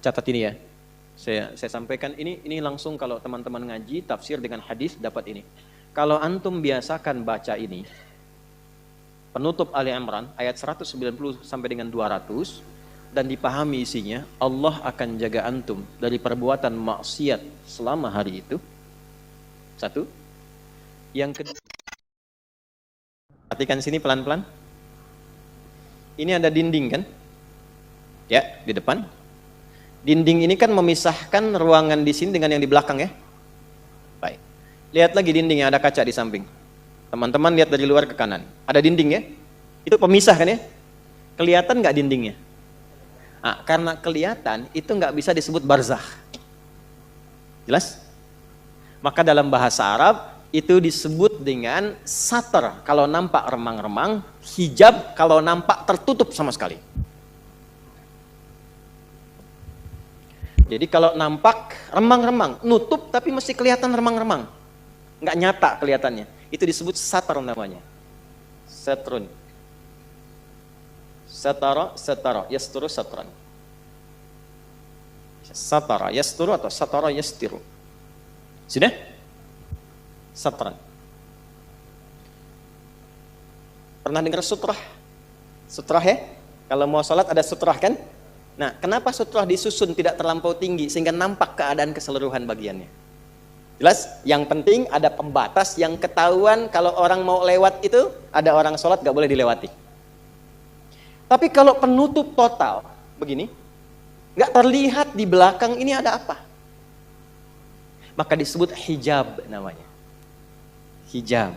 catat ini ya. Saya sampaikan ini langsung kalau teman-teman ngaji tafsir dengan hadis dapat ini. Kalau antum biasakan baca ini, penutup Ali Imran ayat 190 sampai dengan 200 dan dipahami isinya, Allah akan jaga antum dari perbuatan maksiat selama hari itu. Satu. Yang kedua, perhatikan sini pelan-pelan. Ini ada dinding kan? Ya, di depan. Dinding ini kan memisahkan ruangan di sini dengan yang di belakang ya. Baik. Lihat lagi dindingnya, ada kaca di samping. Teman-teman lihat dari luar ke kanan. Ada dinding ya. Itu pemisah kan ya. Kelihatan nggak dindingnya? Nah, karena kelihatan itu nggak bisa disebut barzakh. Jelas? Maka dalam bahasa Arab itu disebut dengan satar kalau nampak remang-remang, hijab kalau nampak tertutup sama sekali. Jadi kalau nampak remang-remang, nutup tapi mesti kelihatan remang-remang, nggak nyata kelihatannya, itu disebut satar namanya. Satrun. Satara, yasturu satran. Satara, yasturu atau satara, yastiru. Sudah? Satran. Pernah dengar sutrah? Sutrah ya? Kalau mau sholat ada sutrah kan? Nah, kenapa sutrah disusun tidak terlampau tinggi sehingga nampak keadaan keseluruhan bagiannya? Jelas? Yang penting ada pembatas yang ketahuan kalau orang mau lewat itu, ada orang sholat gak boleh dilewati. Tapi kalau penutup total, begini, gak terlihat di belakang ini ada apa. Maka disebut hijab namanya. Hijab.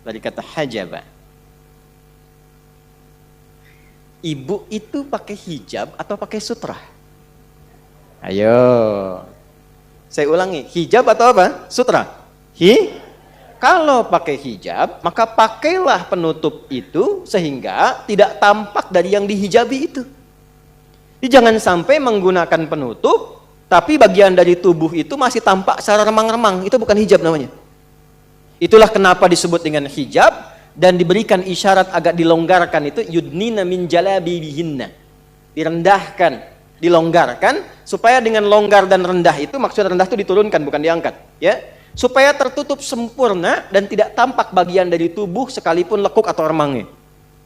Dari kata hajaba. Ibu itu pakai hijab atau pakai sutrah? Ayo. Saya ulangi, hijab atau apa? Sutrah. Kalau pakai hijab, maka pakailah penutup itu sehingga tidak tampak dari yang dihijabi itu. Jadi jangan sampai menggunakan penutup, tapi bagian dari tubuh itu masih tampak secara remang-remang. Itu bukan hijab namanya. Itulah kenapa disebut dengan hijab dan diberikan isyarat agak dilonggarkan itu yudnina min jalabibihinna. Direndahkan, dilonggarkan supaya dengan longgar dan rendah itu maksud rendah itu diturunkan bukan diangkat, ya. Supaya tertutup sempurna dan tidak tampak bagian dari tubuh sekalipun lekuk atau remangnya.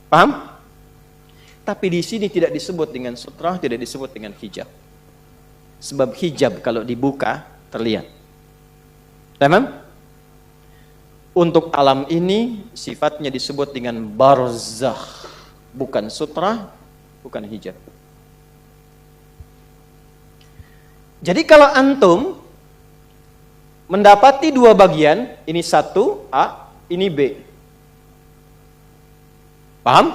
Paham? Tapi di sini tidak disebut dengan sutrah, tidak disebut dengan hijab. Sebab hijab kalau dibuka terlihat. Paham? Untuk alam ini sifatnya disebut dengan barzakh, bukan sutrah, bukan hijab. Jadi kalau antum mendapati dua bagian, ini satu A, ini B. Paham?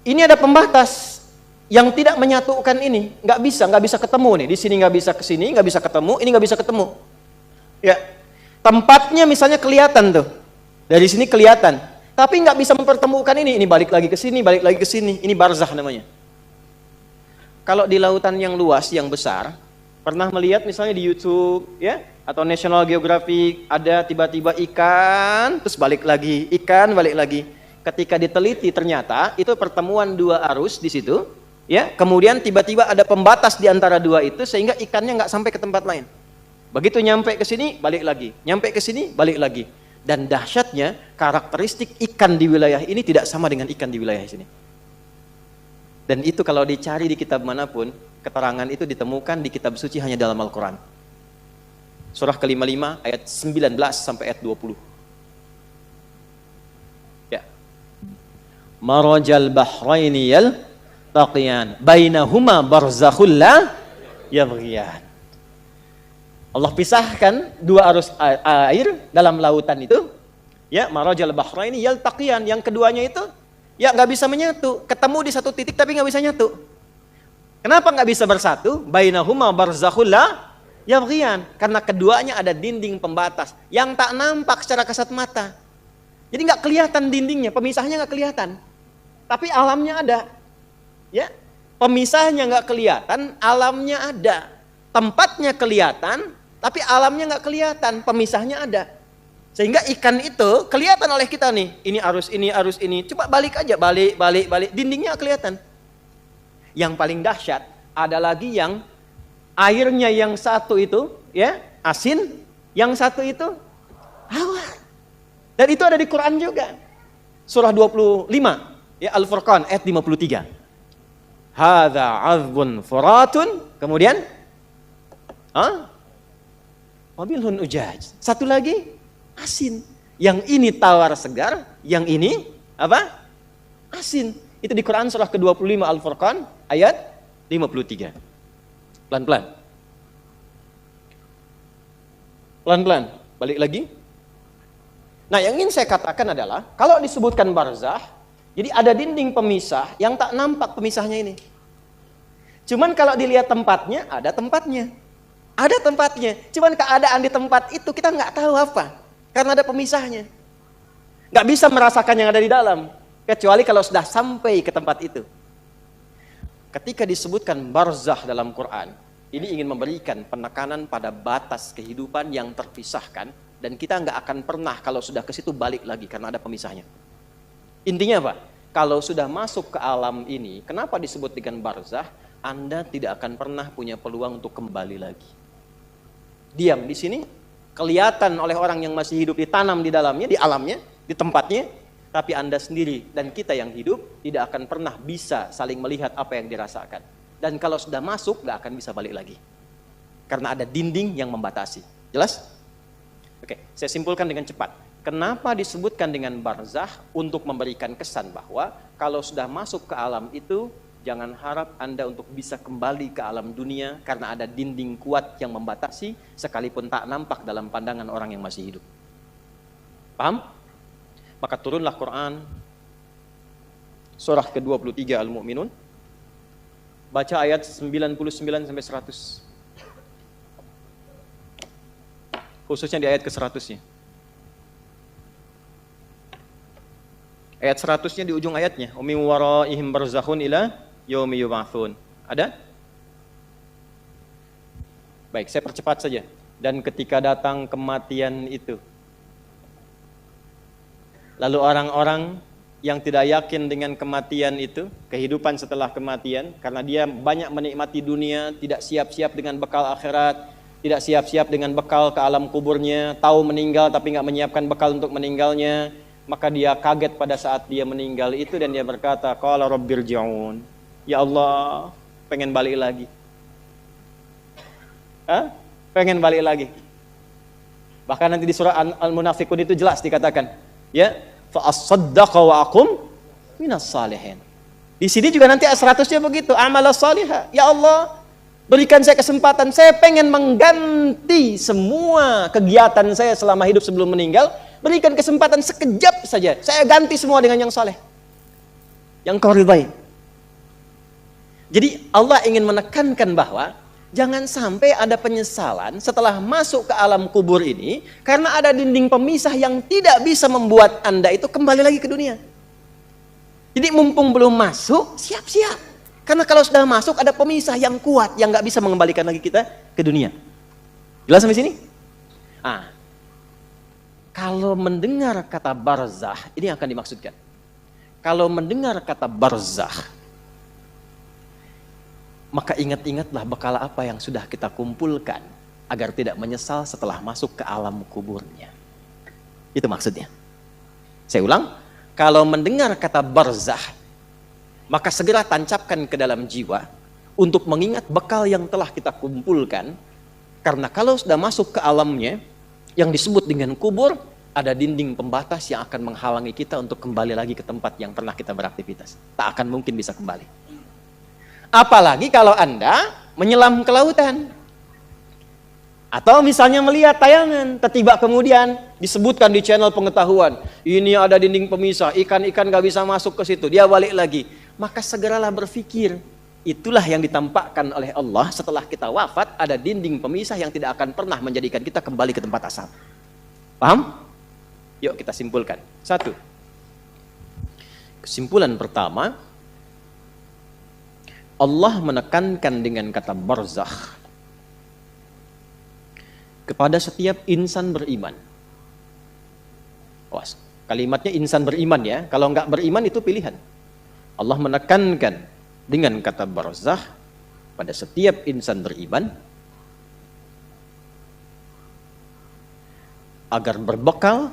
Ini ada pembatas yang tidak menyatukan ini, nggak bisa ketemu nih. Di sini nggak bisa ke sini, nggak bisa ketemu, ini nggak bisa ketemu. Ya, tempatnya misalnya kelihatan tuh, dari sini kelihatan, tapi nggak bisa mempertemukan ini. Ini balik lagi ke sini, balik lagi ke sini. Ini barzakh namanya. Kalau di lautan yang luas, yang besar, pernah melihat misalnya di YouTube, ya, atau National Geographic ada tiba-tiba ikan, terus balik lagi, ikan balik lagi. Ketika diteliti ternyata itu pertemuan dua arus di situ, ya. Kemudian tiba-tiba ada pembatas di antara dua itu sehingga ikannya nggak sampai ke tempat lain. Begitu nyampe ke sini balik lagi, nyampe ke sini balik lagi. Dan dahsyatnya karakteristik ikan di wilayah ini tidak sama dengan ikan di wilayah sini. Dan itu kalau dicari di kitab manapun, keterangan itu ditemukan di kitab suci hanya dalam Al-Quran. Surah ke-55 ayat 19 sampai ayat 20. Ya. Marajal bahraini yaltaqiyan bainahuma barzakhul la yabghiyan. Allah pisahkan dua arus air dalam lautan itu. Ya, marajal bahraini yaltaqiyan, yang keduanya itu ya nggak bisa menyatu, ketemu di satu titik tapi nggak bisa nyatu. Kenapa nggak bisa bersatu? Bainahuma barzakhul la yabghiyan, karena keduanya ada dinding pembatas yang tak nampak secara kasat mata. Jadi nggak kelihatan dindingnya, pemisahnya nggak kelihatan, tapi alamnya ada. Ya, pemisahnya nggak kelihatan, alamnya ada. Tempatnya kelihatan, tapi alamnya nggak kelihatan, pemisahnya ada. Sehingga ikan itu kelihatan oleh kita nih, ini arus ini. Coba balik aja, balik, dindingnya kelihatan. Yang paling dahsyat ada lagi yang airnya yang satu itu ya asin, yang satu itu awar. Dan itu ada di Quran juga. Surah 25 ya Al-Furqan ayat 53. Hadza 'adzbun furatun, kemudian wabilhun ujaj. Satu lagi asin. Yang ini tawar segar, yang ini apa? Asin. Itu di Quran surah ke-25 Al-Furqan ayat 53. Pelan-pelan. Pelan-pelan. Balik lagi. Nah, yang ingin saya katakan adalah kalau disebutkan barzah, jadi ada dinding pemisah yang tak nampak pemisahnya ini. Cuman kalau dilihat tempatnya, ada tempatnya. Ada tempatnya. Cuman keadaan di tempat itu kita nggak tahu apa. Karena ada pemisahnya. Nggak bisa merasakan yang ada di dalam. Kecuali kalau sudah sampai ke tempat itu. Ketika disebutkan barzah dalam Quran, ini ingin memberikan penekanan pada batas kehidupan yang terpisahkan. Dan kita nggak akan pernah kalau sudah ke situ balik lagi karena ada pemisahnya. Intinya apa? Kalau sudah masuk ke alam ini, kenapa disebut dengan barzah? Anda tidak akan pernah punya peluang untuk kembali lagi. Diam di sini, kelihatan oleh orang yang masih hidup, ditanam di dalamnya, di alamnya, di tempatnya, tapi Anda sendiri dan kita yang hidup tidak akan pernah bisa saling melihat apa yang dirasakan. Dan kalau sudah masuk, nggak akan bisa balik lagi. Karena ada dinding yang membatasi. Jelas? Oke, saya simpulkan dengan cepat. Kenapa disebutkan dengan barzah? Untuk memberikan kesan bahwa kalau sudah masuk ke alam itu, jangan harap Anda untuk bisa kembali ke alam dunia karena ada dinding kuat yang membatasi sekalipun tak nampak dalam pandangan orang yang masih hidup. Paham? Maka turunlah Quran surah ke-23 Al-Mu'minun. Baca ayat 99 sampai 100. Khususnya di ayat ke-100-nya. Ayat 100-nya di ujung ayatnya. Wa min waraihim barzakhun ila yaumi yub'atsun. Ada? Baik, saya percepat saja. Dan ketika datang kematian itu, lalu orang-orang yang tidak yakin dengan kematian itu, kehidupan setelah kematian, karena dia banyak menikmati dunia, tidak siap-siap dengan bekal akhirat, tidak siap-siap dengan bekal ke alam kuburnya, tahu meninggal tapi nggak menyiapkan bekal untuk meninggalnya, maka dia kaget pada saat dia meninggal itu dan dia berkata, qala rabbirji'un. Ya Allah, pengen balik lagi. Pengen balik lagi. Bahkan nanti di surah Al-Munafiqun itu jelas dikatakan, ya, fa as-saddaqa wa aqum minas salihin. Di sini juga nanti 100-nya begitu, amalas salihah. Ya Allah, berikan saya kesempatan, saya pengen mengganti semua kegiatan saya selama hidup sebelum meninggal. Berikan kesempatan sekejap saja, saya ganti semua dengan yang saleh, yang kau ridhai. Jadi Allah ingin menekankan bahwa jangan sampai ada penyesalan setelah masuk ke alam kubur ini, karena ada dinding pemisah yang tidak bisa membuat Anda itu kembali lagi ke dunia. Jadi mumpung belum masuk, siap-siap. Karena kalau sudah masuk ada pemisah yang kuat yang nggak bisa mengembalikan lagi kita ke dunia. Jelas sampai sini? Kalau mendengar kata barzah, ini akan dimaksudkan. Kalau mendengar kata barzah, maka ingat-ingatlah bekal apa yang sudah kita kumpulkan agar tidak menyesal setelah masuk ke alam kuburnya. Itu maksudnya. Saya ulang, kalau mendengar kata barzah, maka segera tancapkan ke dalam jiwa untuk mengingat bekal yang telah kita kumpulkan. Karena kalau sudah masuk ke alamnya, yang disebut dengan kubur, ada dinding pembatas yang akan menghalangi kita untuk kembali lagi ke tempat yang pernah kita beraktivitas. Tak akan mungkin bisa kembali. Apalagi kalau Anda menyelam ke lautan. Atau misalnya melihat tayangan, tiba-tiba kemudian disebutkan di channel pengetahuan, ini ada dinding pemisah, ikan-ikan gak bisa masuk ke situ, dia balik lagi. Maka segeralah berpikir, itulah yang ditampakkan oleh Allah setelah kita wafat, ada dinding pemisah yang tidak akan pernah menjadikan kita kembali ke tempat asal. Paham? Yuk kita simpulkan. 1. Kesimpulan pertama, Allah menekankan dengan kata barzakh kepada setiap insan beriman. Awas, kalimatnya insan beriman ya. Kalau enggak beriman itu pilihan. Allah menekankan dengan kata barzakh pada setiap insan beriman agar berbekal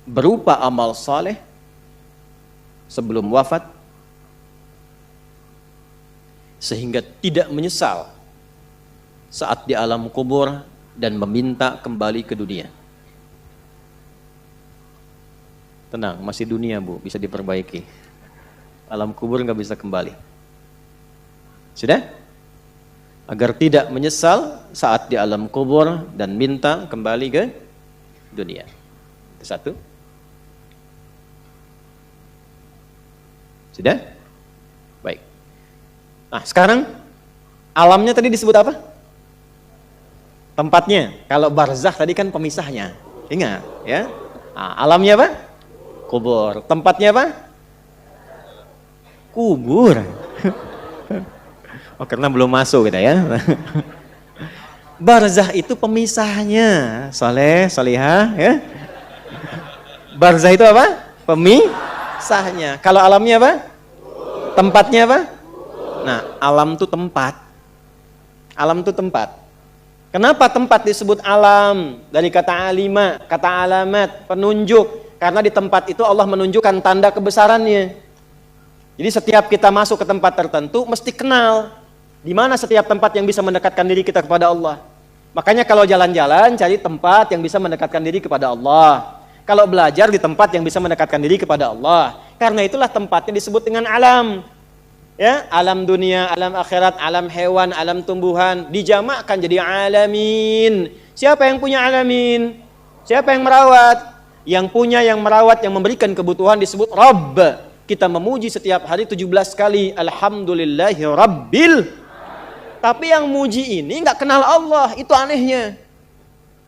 berupa amal saleh sebelum wafat, sehingga tidak menyesal saat di alam kubur dan meminta kembali ke dunia. Tenang, masih dunia Bu, bisa diperbaiki. Alam kubur nggak bisa kembali. Sudah? Agar tidak menyesal saat di alam kubur dan minta kembali ke dunia. Itu satu. Sudah? Baik. Nah, sekarang alamnya tadi disebut apa? Tempatnya. Kalau barzakh tadi kan pemisahnya. Ingat, ya. Nah, alamnya apa? Kubur. Tempatnya apa? Kubur. Oh, karena belum masuk kita ya. Barzakh itu pemisahnya. Saleh, salihah, ya. Barzakh itu apa? Pemisahnya. Kalau alamnya apa? Tempatnya apa? Nah, alam itu tempat. Alam itu tempat. Kenapa tempat disebut alam? Dari kata alima, kata alamat, penunjuk. Karena di tempat itu Allah menunjukkan tanda kebesarannya. Jadi setiap kita masuk ke tempat tertentu mesti kenal di mana setiap tempat yang bisa mendekatkan diri kita kepada Allah. Makanya kalau jalan-jalan cari tempat yang bisa mendekatkan diri kepada Allah. Kalau belajar di tempat yang bisa mendekatkan diri kepada Allah. Karena itulah tempatnya disebut dengan alam. Ya, alam dunia, alam akhirat, alam hewan, alam tumbuhan dijamakkan jadi alamin. Siapa yang punya alamin? Siapa yang merawat? Yang punya, yang merawat, yang memberikan kebutuhan disebut Rabb. Kita memuji setiap hari 17 kali Alhamdulillahi Rabbil. Tapi yang muji ini nggak kenal Allah, itu anehnya.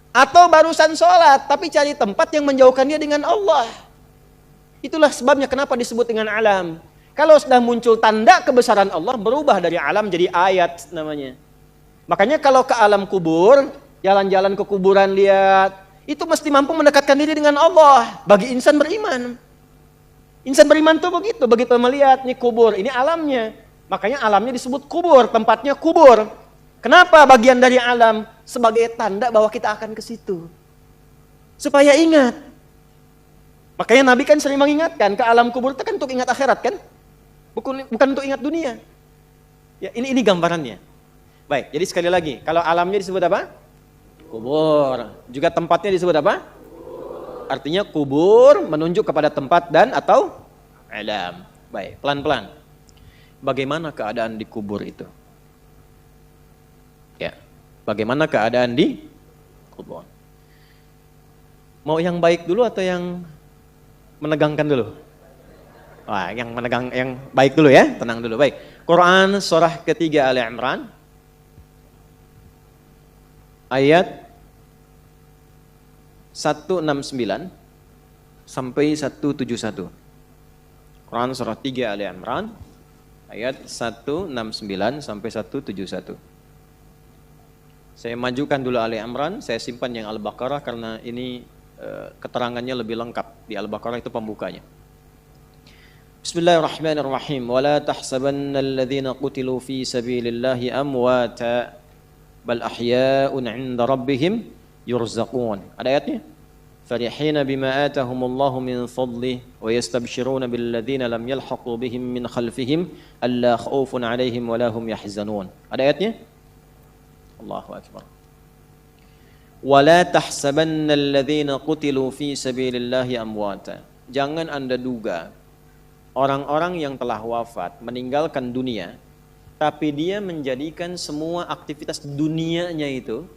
Atau barusan sholat tapi cari tempat yang menjauhkan dia dengan Allah. Itulah sebabnya kenapa disebut dengan alam. Kalau sudah muncul tanda kebesaran Allah, berubah dari alam jadi ayat namanya. Makanya kalau ke alam kubur, jalan-jalan ke kuburan lihat, itu mesti mampu mendekatkan diri dengan Allah bagi insan beriman. Insan beriman tuh begitu melihat nih kubur, ini alamnya. Makanya alamnya disebut kubur, tempatnya kubur. Kenapa bagian dari alam? Sebagai tanda bahwa kita akan ke situ. Supaya ingat. Makanya Nabi kan sering mengingatkan, ke alam kubur itu kan untuk ingat akhirat kan? Bukan untuk ingat dunia. Ya, ini gambarannya. Baik, jadi sekali lagi, kalau alamnya disebut apa? Kubur. Juga tempatnya disebut apa? Artinya kubur menunjuk kepada tempat dan atau alam. Baik, pelan-pelan. Bagaimana keadaan di kubur itu? Ya, bagaimana keadaan di kubur? Mau yang baik dulu atau yang menegangkan dulu? Wah, yang baik dulu ya, tenang dulu. Baik. Quran surah ketiga Ali Imran ayat 169 sampai 171. Quran surah 3 Ali Imran ayat 169 sampai 171. Saya majukan dulu Ali Imran, saya simpan yang Al-Baqarah karena ini keterangannya lebih lengkap. Di Al-Baqarah itu pembukanya. Bismillahirrahmanirrahim. Wala tahsabanna alladhina qutilu fi sabilillahi amwata bal ahya'un 'inda rabbihim yurzaqun. Ada ayatnya? Farihina bima atahumullahu min fadlihi wa yastabshiruna billadhina lam yalhaqu bihim min khalfihim alla khaufun 'alaihim wa lahum yahzanun. Ada ayatnya? Allahu akbar. Wala tahsabanna alladhina qutilu fi sabilillahi amwata. Jangan Anda duga orang-orang yang telah wafat meninggalkan dunia tapi dia menjadikan semua aktivitas dunianya itu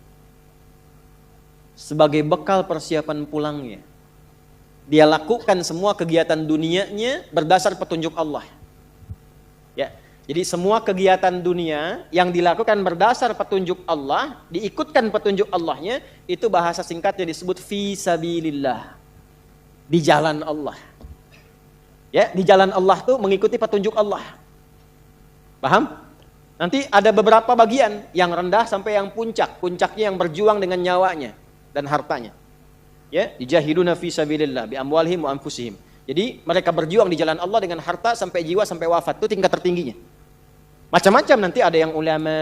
sebagai bekal persiapan pulangnya. Dia lakukan semua kegiatan dunianya berdasar petunjuk Allah. Ya, jadi semua kegiatan dunia yang dilakukan berdasar petunjuk Allah, diikutkan petunjuk Allahnya, itu bahasa singkatnya disebut fi sabilillah. Di jalan Allah. Ya, di jalan Allah tuh mengikuti petunjuk Allah. Paham? Nanti ada beberapa bagian yang rendah sampai yang puncak. Puncaknya yang berjuang dengan nyawanya dan hartanya. Ya, yujahiduna fi sabilillah bi amwalihim wa anfusihim. Jadi mereka berjuang di jalan Allah dengan harta sampai jiwa sampai wafat. Itu tingkat tertingginya. Macam-macam, nanti ada yang ulama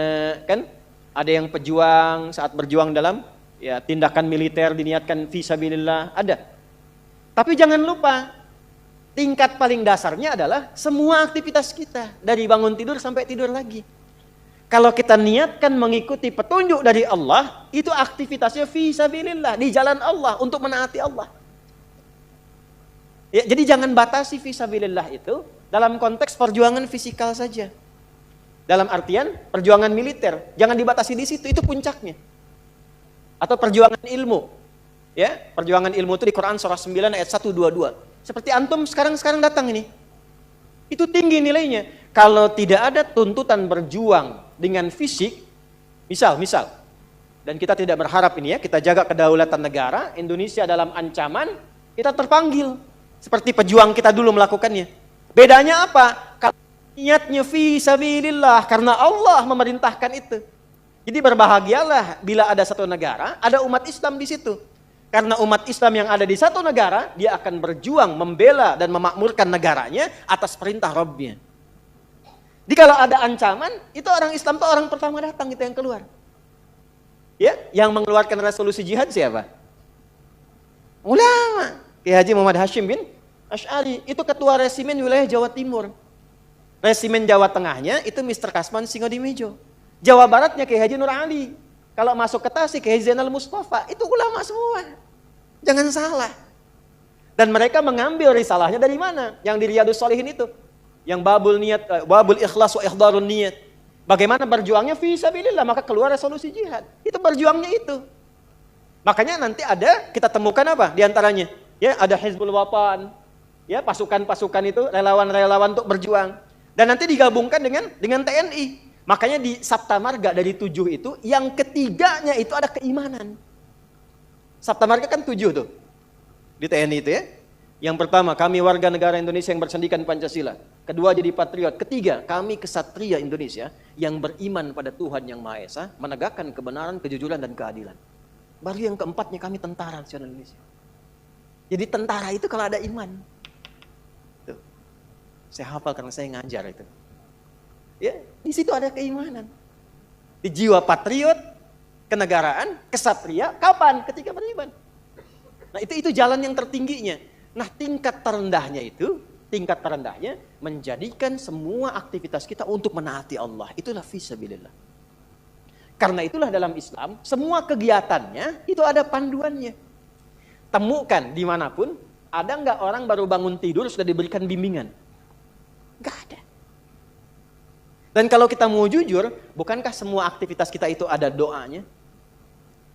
kan, ada yang pejuang saat berjuang dalam ya tindakan militer diniatkan fi sabilillah, ada. Tapi jangan lupa tingkat paling dasarnya adalah semua aktivitas kita dari bangun tidur sampai tidur lagi. Kalau kita niatkan mengikuti petunjuk dari Allah, itu aktivitasnya fi sabilillah, di jalan Allah untuk menaati Allah. Ya, jadi jangan batasi fi sabilillah itu dalam konteks perjuangan fisikal saja. Dalam artian perjuangan militer, jangan dibatasi di situ, itu puncaknya. Atau perjuangan ilmu. Ya, perjuangan ilmu itu di Quran surah 9 ayat 122. Seperti antum sekarang datang ini. Itu tinggi nilainya. Kalau tidak ada tuntutan berjuang dengan fisik, misal, dan kita tidak berharap ini ya, kita jaga kedaulatan negara, Indonesia dalam ancaman, kita terpanggil. Seperti pejuang kita dulu melakukannya. Bedanya apa? Kalau niatnya fi sabilillah, karena Allah memerintahkan itu. Jadi berbahagialah bila ada satu negara, ada umat Islam di situ. Karena umat Islam yang ada di satu negara, dia akan berjuang membela dan memakmurkan negaranya atas perintah Rabbnya. Jadi kalau ada ancaman, itu orang Islam itu orang pertama datang, itu yang keluar. Ya, yang mengeluarkan resolusi jihad siapa? Ulama. Kiai Haji Muhammad Hashim bin Asy'ari, itu ketua resimen wilayah Jawa Timur. Resimen Jawa Tengahnya itu Mr. Kasman Singodimejo. Jawa Baratnya Kiai Haji Nur Ali. Kalau masuk ke Tasik, Kiai Zainal Mustafa, itu ulama semua. Jangan salah. Dan mereka mengambil risalahnya dari mana? Yang di Riyadhus Shalihin itu. Yang babul ikhlas wa ikhdarun niyat. Bagaimana berjuangnya fi sabilillah, maka keluar resolusi jihad. Itu berjuangnya itu. Makanya nanti ada, kita temukan apa di antaranya? Ya, ada Hizbul Wapan. Ya, pasukan-pasukan itu relawan-relawan untuk berjuang. Dan nanti digabungkan dengan TNI. Makanya di Sabta Marga dari 7 itu, yang ketiganya itu ada keimanan. Sabta Marga kan 7 tuh. Di TNI itu ya. Yang pertama, kami warga negara Indonesia yang bersendikan Pancasila. Kedua, jadi patriot. Ketiga, kami kesatria Indonesia yang beriman pada Tuhan Yang Maha Esa, menegakkan kebenaran, kejujuran, dan keadilan. Baru yang keempatnya, kami tentara nasional Indonesia. Jadi tentara itu kalau ada iman. Tuh. Saya hafal karena saya ngajar itu. Ya, di situ ada keimanan. Di jiwa patriot, kenegaraan, kesatria, kapan? Ketika beriman. Nah, itu jalan yang tertingginya. Nah, tingkat terendahnya menjadikan semua aktivitas kita untuk menaati Allah. Itulah fisabilillah. Karena itulah dalam Islam, semua kegiatannya itu ada panduannya. Temukan dimanapun, ada nggak orang baru bangun tidur sudah diberikan bimbingan? Nggak ada. Dan kalau kita mau jujur, bukankah semua aktivitas kita itu ada doanya?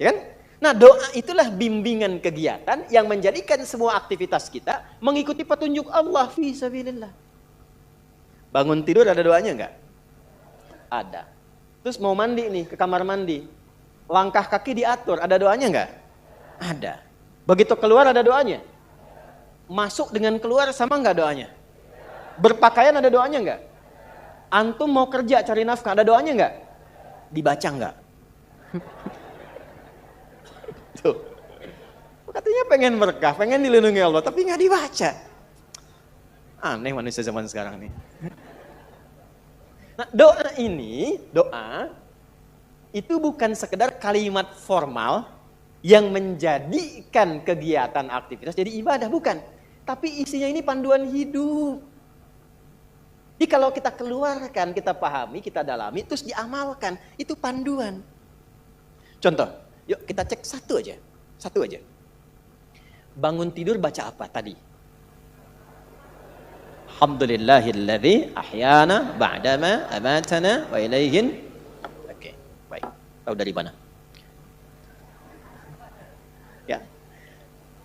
Ya kan? Nah, doa itulah bimbingan kegiatan yang menjadikan semua aktivitas kita mengikuti petunjuk Allah fi sabilillah. Bangun tidur ada doanya enggak? Ada. Terus mau mandi nih, ke kamar mandi. Langkah kaki diatur, ada doanya enggak? Ada. Begitu keluar ada doanya? Masuk dengan keluar sama enggak doanya? Berpakaian ada doanya enggak? Antum mau kerja cari nafkah, ada doanya enggak? Dibaca enggak? Tuh. Katanya pengen berkah, pengen dilindungi Allah, tapi enggak dibaca. Aneh manusia zaman sekarang nih. Nah, doa itu bukan sekedar kalimat formal yang menjadikan kegiatan aktivitas jadi ibadah, bukan. Tapi isinya ini panduan hidup. Jadi kalau kita keluarkan, kita pahami, kita dalami, terus diamalkan, itu panduan. Contoh, yuk kita cek satu aja. Bangun tidur baca apa tadi? Alhamdulillahilladzi ahyana ba'dama amatana wa ilaihin. Oke, baik. Tahu dari mana? Ya.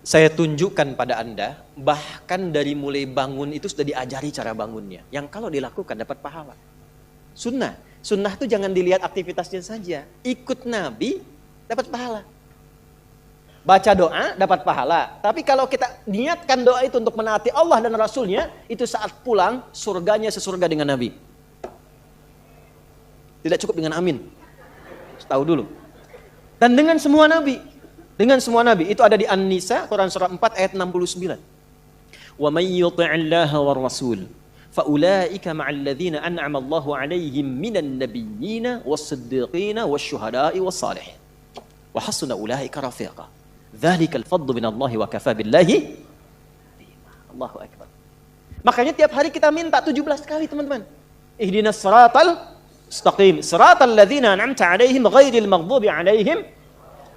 Saya tunjukkan pada Anda, bahkan dari mulai bangun itu sudah diajari cara bangunnya. Yang kalau dilakukan dapat pahala. Sunnah itu jangan dilihat aktivitasnya saja. Ikut Nabi dapat pahala. Baca doa dapat pahala. Tapi kalau kita niatkan doa itu untuk menaati Allah dan Rasulnya, itu saat pulang surganya sesurga dengan Nabi. Tidak cukup dengan amin. Tahu dulu. Dan dengan semua Nabi. Dengan semua nabi. Itu ada di An-Nisa, Quran surah 4 ayat 69. Wa may yuti'illaha war rasul fa ulaika ma'al ladzina an'ama Allahu 'alaihim minan nabiyyina was-siddiqina wasyuhada'i was-salihin. Wa hasuna ulaika rafiqa. Dzalikal fadlu minallahi wa kafa billahi. Allahu akbar. Makanya tiap hari kita minta 17 kali, teman-teman. Ihdinas siratal mustaqim, siratal ladzina an'amta 'alaihim ghairil maghdubi 'alaihim.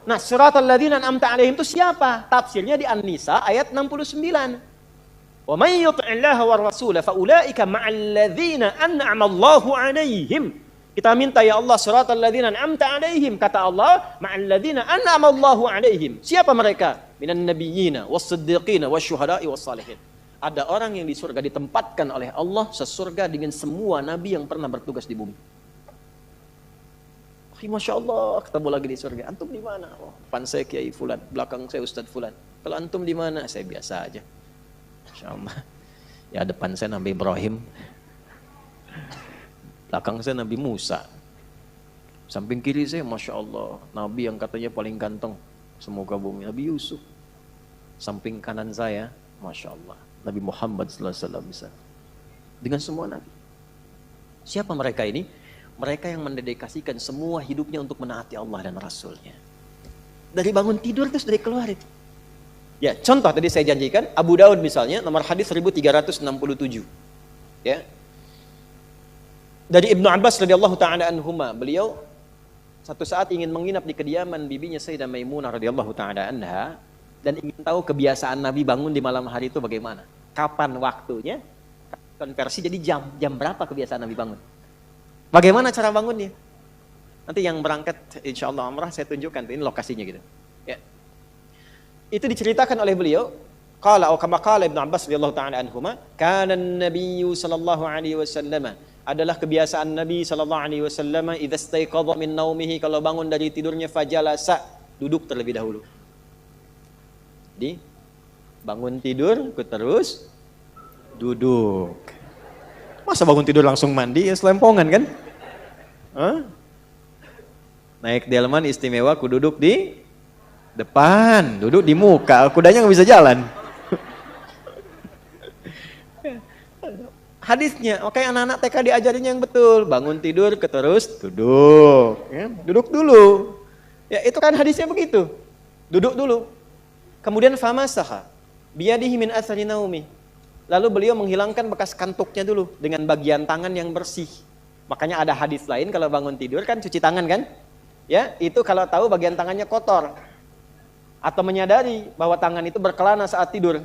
Nah, siratal ladzina an'amta 'alaihim itu siapa? Tafsirnya di An-Nisa ayat 69. Wa may yuti'illaha war rasul fa ulaika ma'al ladzina an'ama Allahu 'alaihim. Kita minta ya Allah siratal ladzina an'amta 'alaihim, kata Allah ma'al ladzina an'ama Allahu 'alaihim. Siapa mereka? Minan nabiyyina was-siddiqina wasyuhada'i was-salihin. Ada orang yang di surga ditempatkan oleh Allah sesurga dengan semua nabi yang pernah bertugas di bumi. Masya Allah, ketemu lagi di surga. Antum di mana? Oh, depan saya Kiai Fulan, belakang saya Ustadz Fulan. Kalau antum di mana? Saya biasa aja. Masya Allah. Ya depan saya Nabi Ibrahim, belakang saya Nabi Musa, samping kiri saya Masya Allah Nabi yang katanya paling ganteng semoga bumi, Nabi Yusuf. Samping kanan saya Masya Allah Nabi Muhammad SAW. Bisa dengan semua nabi. Siapa mereka ini? Mereka yang mendedikasikan semua hidupnya untuk menaati Allah dan Rasulnya. Dari bangun tidur terus dari keluar itu. Ya, contoh tadi saya janjikan Abu Daud misalnya nomor hadis 1367. Ya. Dari Ibnu Abbas radhiyallahu taala anhuma, beliau satu saat ingin menginap di kediaman bibinya Sayyidah Maimunah radhiyallahu taala anha dan ingin tahu kebiasaan Nabi bangun di malam hari itu bagaimana. Kapan waktunya? Konversi jadi jam berapa kebiasaan Nabi bangun? Bagaimana cara bangunnya? Nanti yang berangkat insya Allah umrah saya tunjukkan ini lokasinya gitu. Ya. Itu diceritakan oleh beliau. Qala atau kama qala Ibnu Abbas radhiyallahu taala anhuma, kana an-nabiy sallallahu alaihi wasallam, adalah kebiasaan Nabi sallallahu alaihi wasallam idza istayqadha min naumihi, kalau bangun dari tidurnya fajalasa, duduk terlebih dahulu. Di bangun tidur terus duduk. Masa bangun tidur langsung mandi? Ya selempongan kan? Hah? Naik delman istimewa, ku duduk di depan, duduk di muka, kudanya nggak bisa jalan. Hadisnya, makanya anak-anak TK diajarin yang betul, bangun tidur terus duduk, ya, duduk dulu. Ya itu kan hadisnya begitu, duduk dulu. Kemudian famasaha biyadihi min athari naumi. Lalu beliau menghilangkan bekas kantuknya dulu dengan bagian tangan yang bersih. Makanya ada hadis lain kalau bangun tidur kan cuci tangan kan? Ya, itu kalau tahu bagian tangannya kotor atau menyadari bahwa tangan itu berkelana saat tidur.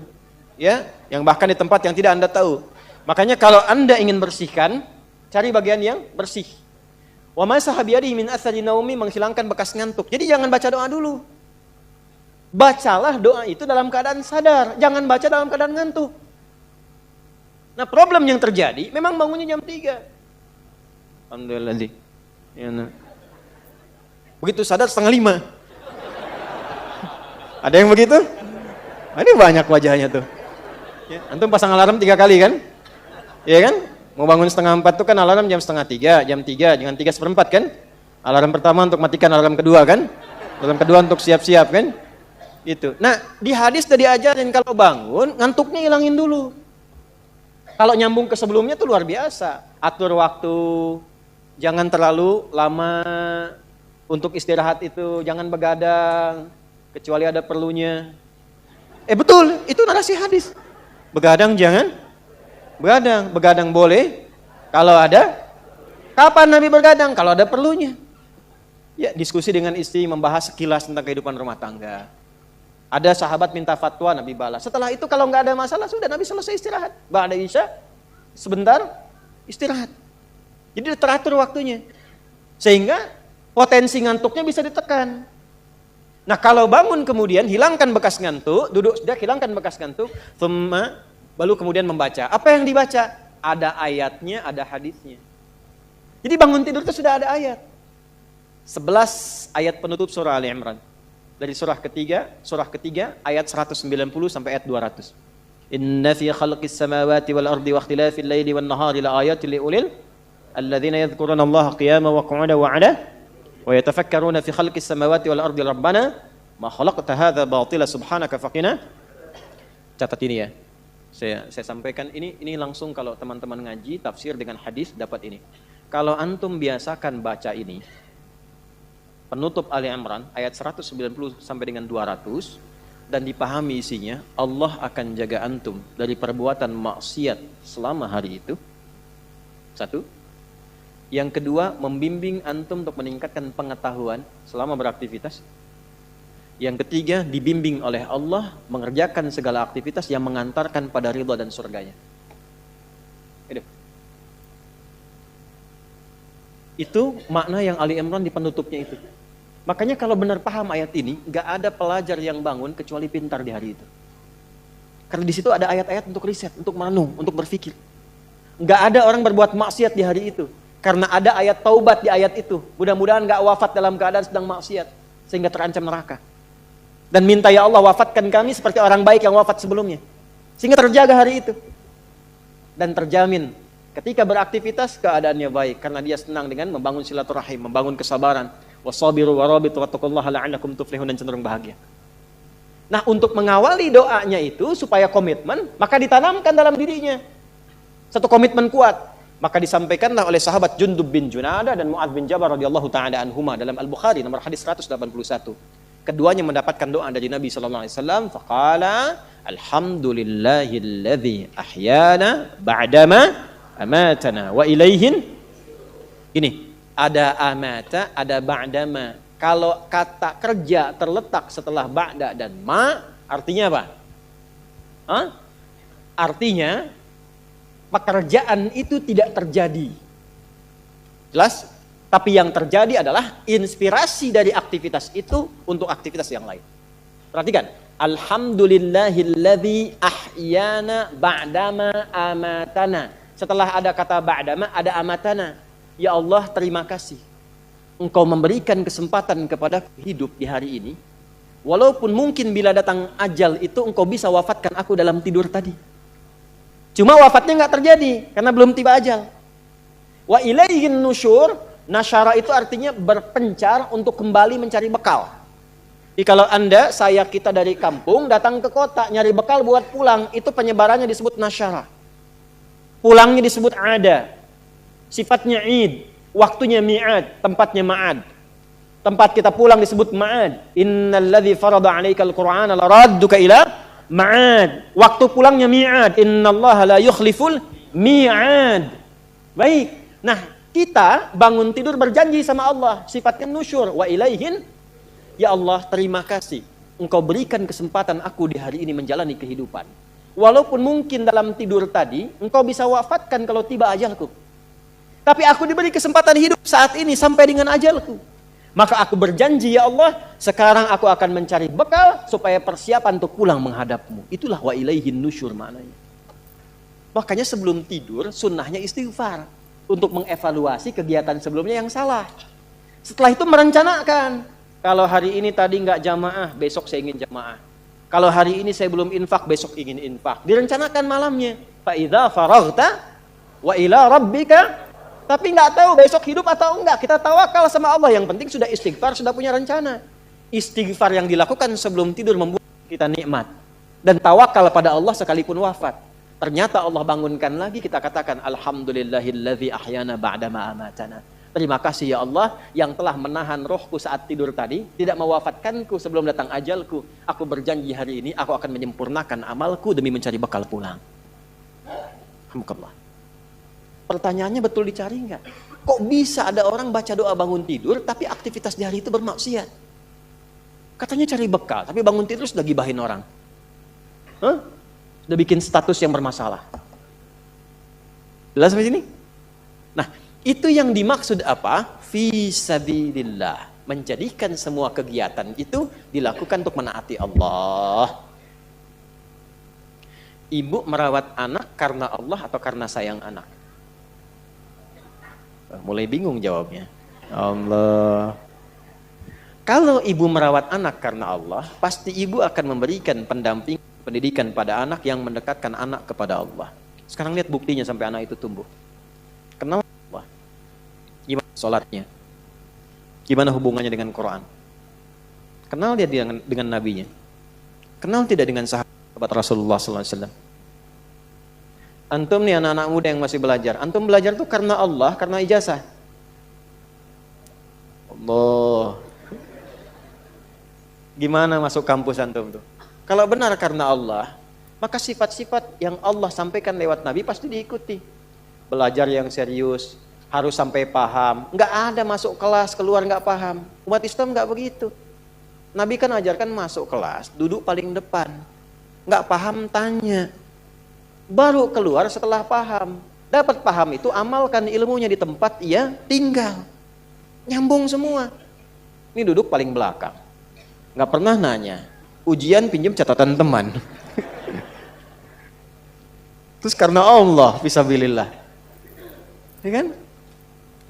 Ya, yang bahkan di tempat yang tidak Anda tahu. Makanya kalau Anda ingin bersihkan, cari bagian yang bersih. Wa masaha biyadihi min athari naumi, menghilangkan bekas ngantuk. Jadi jangan baca doa dulu. Bacalah doa itu dalam keadaan sadar, jangan baca dalam keadaan ngantuk. Nah, problem yang terjadi memang bangunnya jam 3. Alhamdulillah. Ya, nah. Begitu sadar 4:30. Ada yang begitu? Nah, ini banyak wajahnya tuh. Ya, antum pasang alarm 3 kali kan? Iya kan? Mau bangun 3:30 tuh kan alarm jam 2:30, jam 3, jangan 3:45 kan? Alarm pertama untuk matikan alarm kedua kan? Alarm kedua untuk siap-siap kan? Itu. Nah, di hadis tadi diajarin kalau bangun, ngantuknya hilangin dulu. Kalau nyambung ke sebelumnya tuh luar biasa. Atur waktu, jangan terlalu lama untuk istirahat itu, jangan begadang, kecuali ada perlunya. Betul, itu narasi hadis. Begadang jangan, begadang boleh kalau ada. Kapan Nabi begadang? Kalau ada perlunya. Ya, diskusi dengan istri, membahas sekilas tentang kehidupan rumah tangga. Ada sahabat minta fatwa, Nabi balas. Setelah itu kalau nggak ada masalah, sudah Nabi selesai istirahat. Ba'da isya, sebentar istirahat. Jadi teratur waktunya. Sehingga potensi ngantuknya bisa ditekan. Nah kalau bangun kemudian hilangkan bekas ngantuk, duduk sudah hilangkan bekas ngantuk, baru kemudian membaca. Apa yang dibaca? Ada ayatnya, ada hadisnya. Jadi bangun tidur itu sudah ada ayat. 11 ayat penutup surah Ali Imran. Dari surah ketiga ayat 190 sampai ayat 200. Inna fi khalqis samawati wal ardi wa ikhtilafil laili wan nahari la ayatin li ulil alladzina yadhkuruna Allaha qiyaman wa qu'udan wa 'ala wa yatafakkaruna fi khalqis samawati wal ardi rabbana Ma khalaqta hadza batila subhanaka faqina. Catat ini ya. Saya sampaikan ini langsung kalau teman-teman ngaji tafsir dengan hadis dapat ini. Kalau antum biasakan baca ini penutup Ali Imran ayat 190 sampai dengan 200 dan dipahami isinya, Allah akan jaga antum dari perbuatan maksiat selama hari itu. Satu. Yang kedua, membimbing antum untuk meningkatkan pengetahuan selama beraktivitas. Yang ketiga, dibimbing oleh Allah mengerjakan segala aktivitas yang mengantarkan pada ridha dan surganya. Itu makna yang Ali Imran di penutupnya itu. Makanya kalau benar paham ayat ini, gak ada pelajar yang bangun kecuali pintar di hari itu. Karena di situ ada ayat-ayat untuk riset, untuk merenung, untuk berpikir. Gak ada orang berbuat maksiat di hari itu. Karena ada ayat taubat di ayat itu. Mudah-mudahan gak wafat dalam keadaan sedang maksiat, sehingga terancam neraka. Dan minta ya Allah wafatkan kami seperti orang baik yang wafat sebelumnya. Sehingga terjaga hari itu. Dan terjamin ketika beraktivitas keadaannya baik. Karena dia senang dengan membangun silaturahim, membangun kesabaran. Wasabiru warabitu wattaqullaha la'allakum tuflihun, dan cenderung bahagia. Nah, untuk mengawali doanya itu supaya komitmen, maka ditanamkan dalam dirinya satu komitmen kuat. Maka disampaikanlah oleh sahabat Jundub bin Junadah dan Mu'adz bin Jabal radhiyallahu ta'ala anhuma dalam Al-Bukhari nomor hadis 181. Keduanya mendapatkan doa dari Nabi sallallahu alaihi wasallam, faqala alhamdulillahilladzi ahyana ba'dama amatana wa ilaihin. Ini ada amata, ada ba'dama. Kalau kata kerja terletak setelah ba'da dan ma, artinya apa? Artinya pekerjaan itu tidak terjadi. Jelas? Tapi yang terjadi adalah inspirasi dari aktivitas itu untuk aktivitas yang lain. Perhatikan. Alhamdulillahilladzi ahyana ba'dama amatana. Setelah ada kata ba'dama, ada amatana. Ya Allah, terima kasih. Engkau memberikan kesempatan kepada hidup di hari ini. Walaupun mungkin bila datang ajal itu engkau bisa wafatkan aku dalam tidur tadi. Cuma wafatnya nggak terjadi karena belum tiba ajal. Wa ilaihin nusyur. Nasyara itu artinya berpencar untuk kembali mencari bekal. Jadi kalau Anda, kita dari kampung datang ke kota nyari bekal buat pulang, itu penyebarannya disebut nasyara. Pulangnya disebut ada. Sifatnya id, waktunya mi'ad, tempatnya ma'ad. Tempat kita pulang disebut ma'ad. Innalladzi farada 'alaikal Qur'ana laradduka ila ma'ad. Waktu pulangnya mi'ad. Innallaha la yukhliful mi'ad. Baik. Nah, kita bangun tidur berjanji sama Allah, sifatnya nusyur. Wa ilaihin, ya Allah, terima kasih. Engkau berikan kesempatan aku di hari ini menjalani kehidupan. Walaupun mungkin dalam tidur tadi, engkau bisa wafatkan kalau tiba ajalku. Tapi aku diberi kesempatan hidup saat ini sampai dengan ajalku. Maka aku berjanji, ya Allah, sekarang aku akan mencari bekal supaya persiapan untuk pulang menghadapmu. Itulah wa ilaihin nusyur maknanya. Makanya sebelum tidur, sunnahnya istighfar. Untuk mengevaluasi kegiatan sebelumnya yang salah. Setelah itu merencanakan. Kalau hari ini tadi nggak jamaah, besok saya ingin jamaah. Kalau hari ini saya belum infak, besok ingin infak. Direncanakan malamnya. Fa idza faraghta wa ila rabbika. Tapi nggak tahu besok hidup atau enggak. Kita tawakal sama Allah. Yang penting sudah istighfar, sudah punya rencana. Istighfar yang dilakukan sebelum tidur membuat kita nikmat. Dan tawakal pada Allah sekalipun wafat. Ternyata Allah bangunkan lagi, kita katakan alhamdulillahilladzi ahyana ba'dama amatana. Terima kasih ya Allah yang telah menahan rohku saat tidur tadi, tidak mewafatkanku sebelum datang ajalku. Aku berjanji hari ini aku akan menyempurnakan amalku demi mencari bekal pulang. Alhamdulillah. Pertanyaannya betul dicari enggak? Kok bisa ada orang baca doa bangun tidur tapi aktivitas di hari itu bermaksiat? Katanya cari bekal, tapi bangun tidur sudah gibahin orang. Udah bikin status yang bermasalah. Jelas sampai sini? Nah, itu yang dimaksud apa? Fi sabilillah. Menjadikan semua kegiatan itu dilakukan untuk menaati Allah. Ibu merawat anak karena Allah atau karena sayang anak? Mulai bingung jawabnya. Allah. Kalau ibu merawat anak karena Allah, pasti ibu akan memberikan pendidikan pada anak yang mendekatkan anak kepada Allah. Sekarang lihat buktinya sampai anak itu tumbuh. Kenal Allah. Gimana sholatnya? Gimana hubungannya dengan Quran? Kenal dia dengan nabinya? Kenal tidak dengan sahabat Rasulullah SAW? Antum nih anak-anak muda yang masih belajar. Antum belajar tuh karena Allah, karena ijazah. Allah. Gimana masuk kampus antum tuh? Kalau benar karena Allah, maka sifat-sifat yang Allah sampaikan lewat Nabi pasti diikuti. Belajar yang serius, harus sampai paham. Nggak ada masuk kelas, keluar nggak paham. Umat Islam nggak begitu. Nabi kan ajarkan masuk kelas, duduk paling depan. Nggak paham, tanya. Baru keluar setelah paham. Dapat paham itu, amalkan ilmunya di tempat ia tinggal. Nyambung semua. Ini duduk paling belakang. Nggak pernah nanya. Ujian pinjam catatan teman. Terus karena Allah, fisabilillah. Ya kan?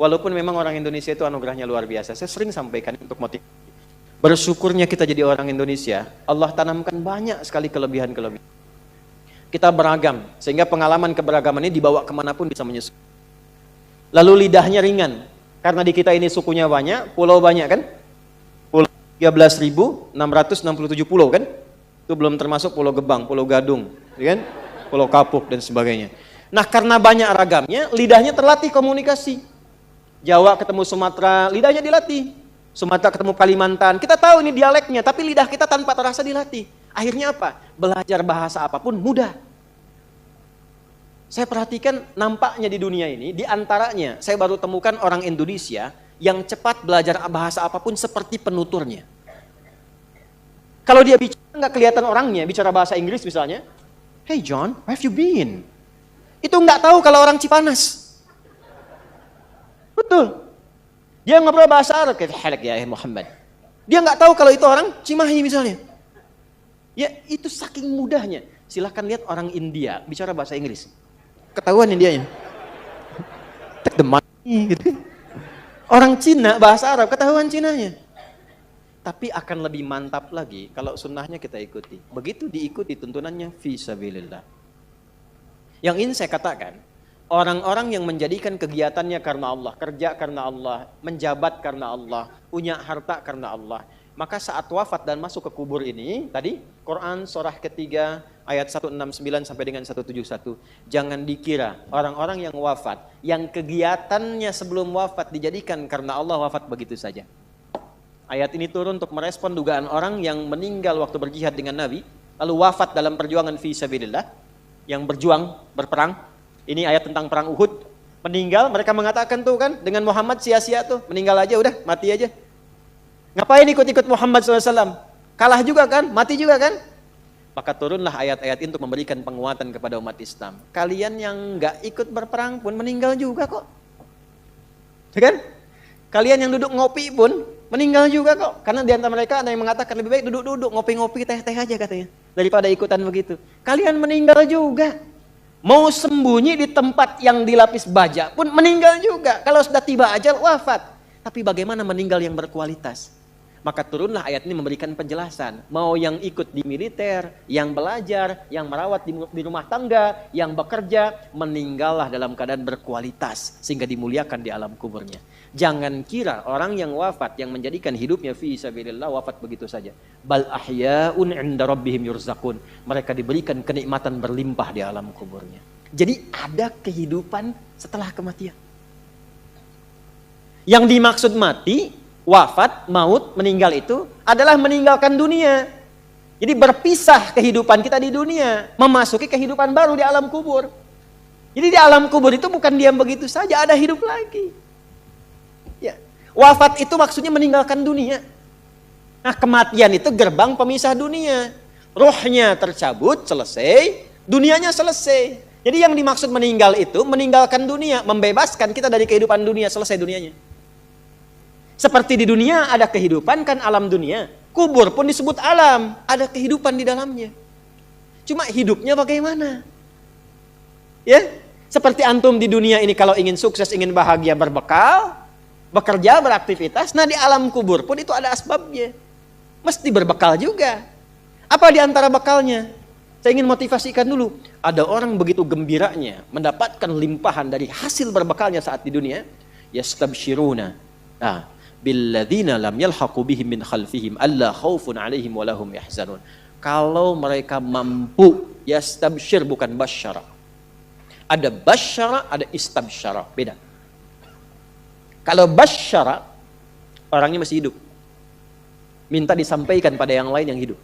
Walaupun memang orang Indonesia itu anugerahnya luar biasa. Saya sering sampaikan untuk motivasi. Bersyukurnya kita jadi orang Indonesia, Allah tanamkan banyak sekali kelebihan-kelebihan. Kita beragam, sehingga pengalaman keberagaman ini dibawa kemanapun bisa menyusul. Lalu lidahnya ringan, karena di kita ini sukunya banyak, pulau banyak kan? Pulau 13.667 pulau kan? Itu belum termasuk Pulau Gebang, Pulau Gadung, kan? Pulau Kapuk dan sebagainya. Nah karena banyak ragamnya, lidahnya terlatih komunikasi. Jawa ketemu Sumatera, lidahnya dilatih. Sumatera ketemu Kalimantan, kita tahu ini dialeknya, tapi lidah kita tanpa terasa dilatih. Akhirnya apa? Belajar bahasa apapun mudah. Saya perhatikan nampaknya di dunia ini, di antaranya saya baru temukan orang Indonesia yang cepat belajar bahasa apapun seperti penuturnya. Kalau dia bicara nggak kelihatan orangnya, bicara bahasa Inggris misalnya, "Hey John, where have you been?" Itu nggak tahu kalau orang Cipanas. Betul. Dia ngobrol bahasa Arab, kayak halak ya Muhammad. Dia nggak tahu kalau itu orang Cimahi misalnya. Ya itu saking mudahnya. Silahkan lihat orang India bicara bahasa Inggris. Ketahuan Indianya. Take the money gitu. Orang Cina bahasa Arab, ketahuan Cinanya. Tapi akan lebih mantap lagi kalau sunnahnya kita ikuti. Begitu diikuti tuntunannya, fisabilillah. Yang ingin saya katakan, orang-orang yang menjadikan kegiatannya karena Allah, kerja karena Allah, menjabat karena Allah, punya harta karena Allah, maka saat wafat dan masuk ke kubur ini, tadi Quran surah ketiga ayat 169 sampai dengan 171, jangan dikira orang-orang yang wafat, yang kegiatannya sebelum wafat dijadikan karena Allah wafat begitu saja. Ayat ini turun untuk merespon dugaan orang yang meninggal waktu berjihad dengan Nabi, lalu wafat dalam perjuangan fi sabilillah, yang berjuang, berperang. Ini ayat tentang perang Uhud. Meninggal, mereka mengatakan tuh kan, dengan Muhammad sia-sia tuh, meninggal aja udah, mati aja. Ngapain ikut-ikut Muhammad SAW? Kalah juga kan, mati juga kan? Maka turunlah ayat-ayat itu untuk memberikan penguatan kepada umat Islam. Kalian yang nggak ikut berperang pun meninggal juga kok. Ya kan? Kalian yang duduk ngopi pun meninggal juga kok. Karena di antara mereka ada yang mengatakan lebih baik duduk-duduk, ngopi-ngopi, teh-teh aja katanya. Daripada ikutan begitu. Kalian meninggal juga. Mau sembunyi di tempat yang dilapis baja pun meninggal juga. Kalau sudah tiba ajal, wafat. Tapi bagaimana meninggal yang berkualitas? Maka turunlah ayat ini memberikan penjelasan. Mau yang ikut di militer, yang belajar, yang merawat di rumah tangga, yang bekerja, meninggallah dalam keadaan berkualitas. Sehingga dimuliakan di alam kuburnya. Jangan kira orang yang wafat, yang menjadikan hidupnya fi sabilillah wafat begitu saja. Bal ahya'un 'inda rabbihim yurzaqun. Mereka diberikan kenikmatan berlimpah di alam kuburnya. Jadi ada kehidupan setelah kematian. Yang dimaksud mati, wafat, maut, meninggal itu adalah meninggalkan dunia. Jadi berpisah kehidupan kita di dunia, memasuki kehidupan baru di alam kubur. Jadi di alam kubur itu bukan diam begitu saja, ada hidup lagi. Ya. Wafat itu maksudnya meninggalkan dunia. Nah, kematian itu gerbang pemisah dunia. Ruhnya tercabut, selesai, dunianya selesai. Jadi yang dimaksud meninggal itu meninggalkan dunia, membebaskan kita dari kehidupan dunia, selesai dunianya. Seperti di dunia ada kehidupan kan alam dunia. Kubur pun disebut alam, ada kehidupan di dalamnya. Cuma hidupnya bagaimana? Ya, seperti antum di dunia ini kalau ingin sukses, ingin bahagia, berbekal, bekerja, beraktivitas. Nah di alam kubur pun itu ada asbabnya. Mesti berbekal juga. Apa di antara bekalnya? Saya ingin motivasikan dulu. Ada orang begitu gembiranya mendapatkan limpahan dari hasil berbekalnya saat di dunia. Yastabshiruna. Nah, billadzina lam yalhaqu bihim min khalfihim alla khaufun 'alaihim wa lahum yahzanun. Kalau mereka mampu, yastabsyir bukan basyara. Ada basyara, ada istabsyara, beda. Kalau basyara, orangnya masih hidup. Minta disampaikan pada yang lain yang hidup.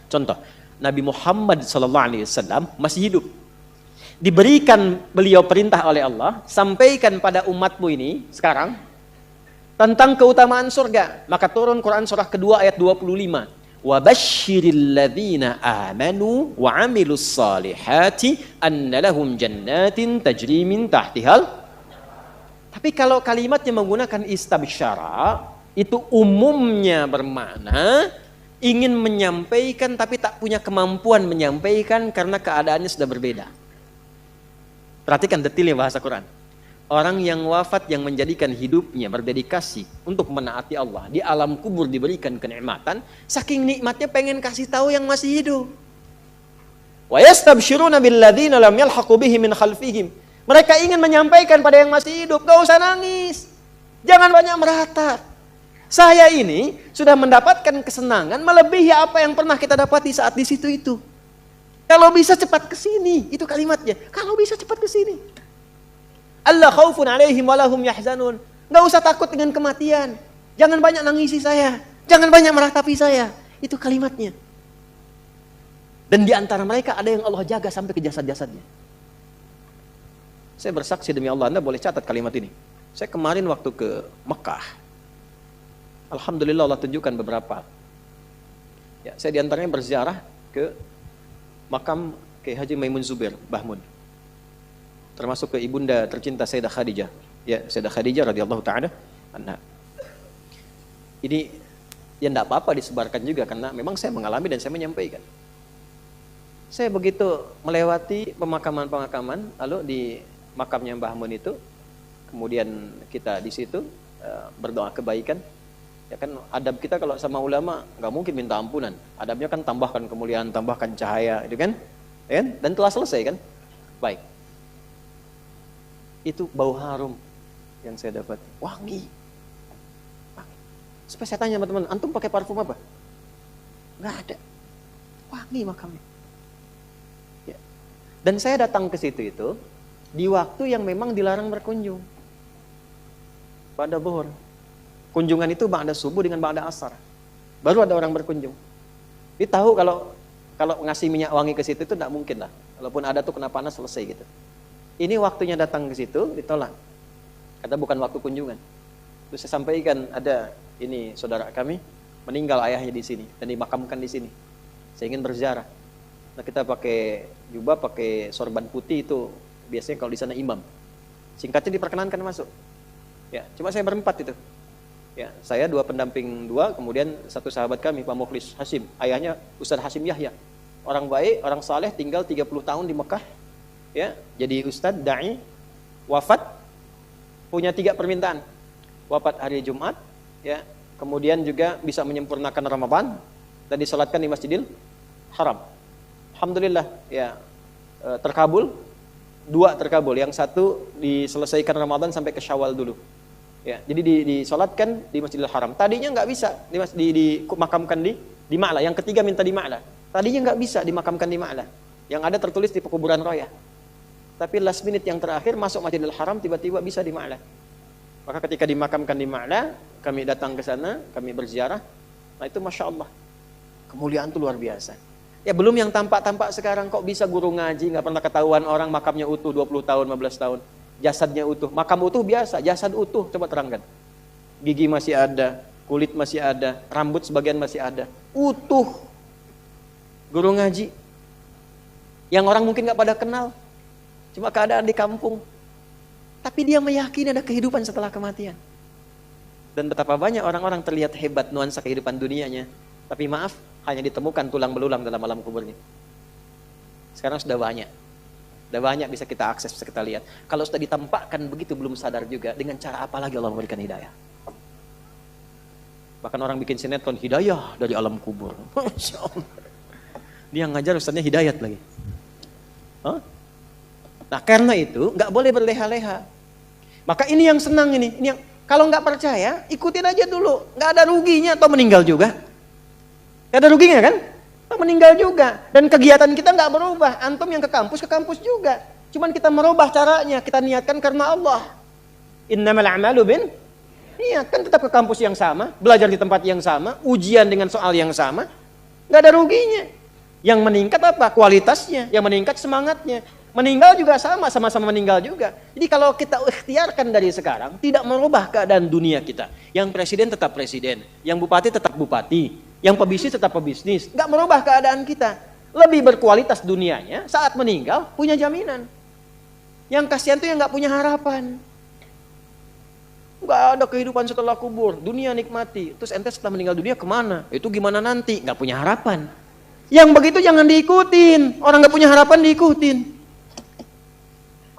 Contoh, Nabi Muhammad SAW masih hidup. Diberikan beliau perintah oleh Allah, sampaikan pada umatmu ini sekarang tentang keutamaan surga. Maka turun Quran surah kedua ayat 25. Wa basyiril ladzina amanu wa 'amilus salihati anna lahum jannatin tajri min tahtihal. Tapi kalau kalimatnya menggunakan istabsyara, itu umumnya bermakna ingin menyampaikan tapi tak punya kemampuan menyampaikan karena keadaannya sudah berbeda. Perhatikan detailnya bahasa Quran. Orang yang wafat yang menjadikan hidupnya berdedikasi untuk menaati Allah, di alam kubur diberikan kenikmatan, saking nikmatnya pengen kasih tahu yang masih hidup. Wa yastabsyiruna billadzina lam yalhaqu bihim min khalfihim. Mereka ingin menyampaikan pada yang masih hidup, gak usah nangis. Jangan banyak meratap. Saya ini sudah mendapatkan kesenangan melebihi apa yang pernah kita dapati saat di situ itu. Kalau bisa cepat ke sini, itu kalimatnya. Kalau bisa cepat ke sini. Allah khaufun 'alaihim wa lahum yahzanun. Enggak usah takut dengan kematian. Jangan banyak nangisi saya. Jangan banyak meratapi saya. Itu kalimatnya. Dan di antara mereka ada yang Allah jaga sampai ke jasad-jasadnya. Saya bersaksi demi Allah, Anda boleh catat kalimat ini. Saya kemarin waktu ke Mekah, alhamdulillah Allah tunjukkan beberapa. Ya, saya diantaranya berziarah ke makam Kiai Haji Maimun Zubair, Mbah Mun. Termasuk ke ibunda tercinta Sayyidah Khadijah. Ya, Sayyidah Khadijah radhiyallahu ta'ala anha. Ini ya enggak apa-apa disebarkan juga karena memang saya mengalami dan saya menyampaikan. Saya begitu melewati pemakaman-pemakaman, lalu di makamnya Mbah Mun itu, kemudian kita di situ berdoa kebaikan. Ya kan adab kita kalau sama ulama nggak mungkin minta ampunan. Adabnya kan tambahkan kemuliaan, tambahkan cahaya, itu kan? Ya kan? Dan telah selesai kan? Baik. Itu bau harum yang saya dapat, wangi. Supaya saya tanya teman-teman, antum pakai parfum apa? Nggak ada. Wangi makamnya. Ya. Dan saya datang ke situ itu di waktu yang memang dilarang berkunjung. Pada zuhur. Kunjungan itu ba'da subuh dengan ba'da asar. Baru ada orang berkunjung. Dia tahu kalau ngasih minyak wangi ke situ itu tidak mungkin lah. Walaupun ada tuh kena panas selesai gitu. Ini waktunya datang ke situ ditolak. Kata bukan waktu kunjungan. Terus saya sampaikan ada ini saudara kami meninggal ayahnya di sini dan dimakamkan di sini. Saya ingin berziarah. Nah kita pakai jubah, pakai sorban putih itu biasanya kalau di sana imam. Singkatnya diperkenankan masuk. Ya, cuma saya berempat itu. Ya, saya dua pendamping dua, kemudian satu sahabat kami Pak Mukhlis Hasim, ayahnya Ustaz Hasim Yahya. Orang baik, orang saleh, tinggal 30 tahun di Mekah. Ya, jadi ustaz, dai, wafat, punya 3 permintaan. Wafat hari Jumat, ya, kemudian juga bisa menyempurnakan Ramadan dan disalatkan di Masjidil Haram. Alhamdulillah, ya, terkabul, 2 terkabul, yang 1 diselesaikan Ramadan sampai ke Syawal dulu. Ya, jadi disalatkan di Masjidil Haram. Tadinya nggak bisa dimakamkan di Ma'la. Yang ketiga minta di Ma'la. Tadinya nggak bisa dimakamkan di Ma'la. Yang ada tertulis di pekuburan Royah. Tapi last minute yang terakhir masuk Masjidil Haram tiba-tiba bisa di Ma'la. Maka ketika dimakamkan di Ma'la, kami datang ke sana, kami berziarah. Nah itu Masya Allah. Kemuliaan itu luar biasa. Ya belum yang tampak-tampak sekarang, kok bisa guru ngaji, nggak pernah ketahuan orang makamnya utuh 20 tahun, 15 tahun. Jasadnya utuh, makam utuh biasa, jasad utuh, coba terangkan. Gigi masih ada, kulit masih ada, rambut sebagian masih ada. Utuh. Guru ngaji. Yang orang mungkin nggak pada kenal. Cuma keadaan di kampung. Tapi dia meyakini ada kehidupan setelah kematian. Dan betapa banyak orang-orang terlihat hebat nuansa kehidupan dunianya. Tapi maaf, hanya ditemukan tulang belulang dalam alam kuburnya. Sekarang sudah banyak. Sudah banyak bisa kita akses, bisa kita lihat. Kalau sudah ditampakkan begitu belum sadar juga, dengan cara apa lagi Allah memberikan hidayah. Bahkan orang bikin sinetron hidayah dari alam kubur. Masya Allah. Dia ngajar ustaznya hidayat lagi. Hah? Nah karena itu nggak boleh berleha-leha. Maka ini yang senang ini yang Kalau nggak percaya, ikutin aja dulu. Nggak ada ruginya, atau meninggal juga. Nggak ada ruginya kan? Atau meninggal juga. Dan kegiatan kita nggak berubah. Antum yang ke kampus juga. Cuman kita merubah caranya. Kita niatkan karena Allah. Innamal a'malu bin niat. Kan tetap ke kampus yang sama. Belajar di tempat yang sama. Ujian dengan soal yang sama. Nggak ada ruginya. Yang meningkat apa? Kualitasnya. Yang meningkat semangatnya. Meninggal juga sama-sama meninggal juga. Jadi kalau kita ikhtiarkan dari sekarang, tidak merubah keadaan dunia kita. Yang presiden tetap presiden, yang bupati tetap bupati, yang pebisnis tetap pebisnis. Nggak merubah keadaan kita. Lebih berkualitas dunianya, saat meninggal punya jaminan. Yang kasihan tuh yang nggak punya harapan. Nggak ada kehidupan setelah kubur, dunia nikmati. Terus ente setelah meninggal dunia kemana? Itu gimana nanti? Nggak punya harapan. Yang begitu jangan diikutin. Orang nggak punya harapan diikutin.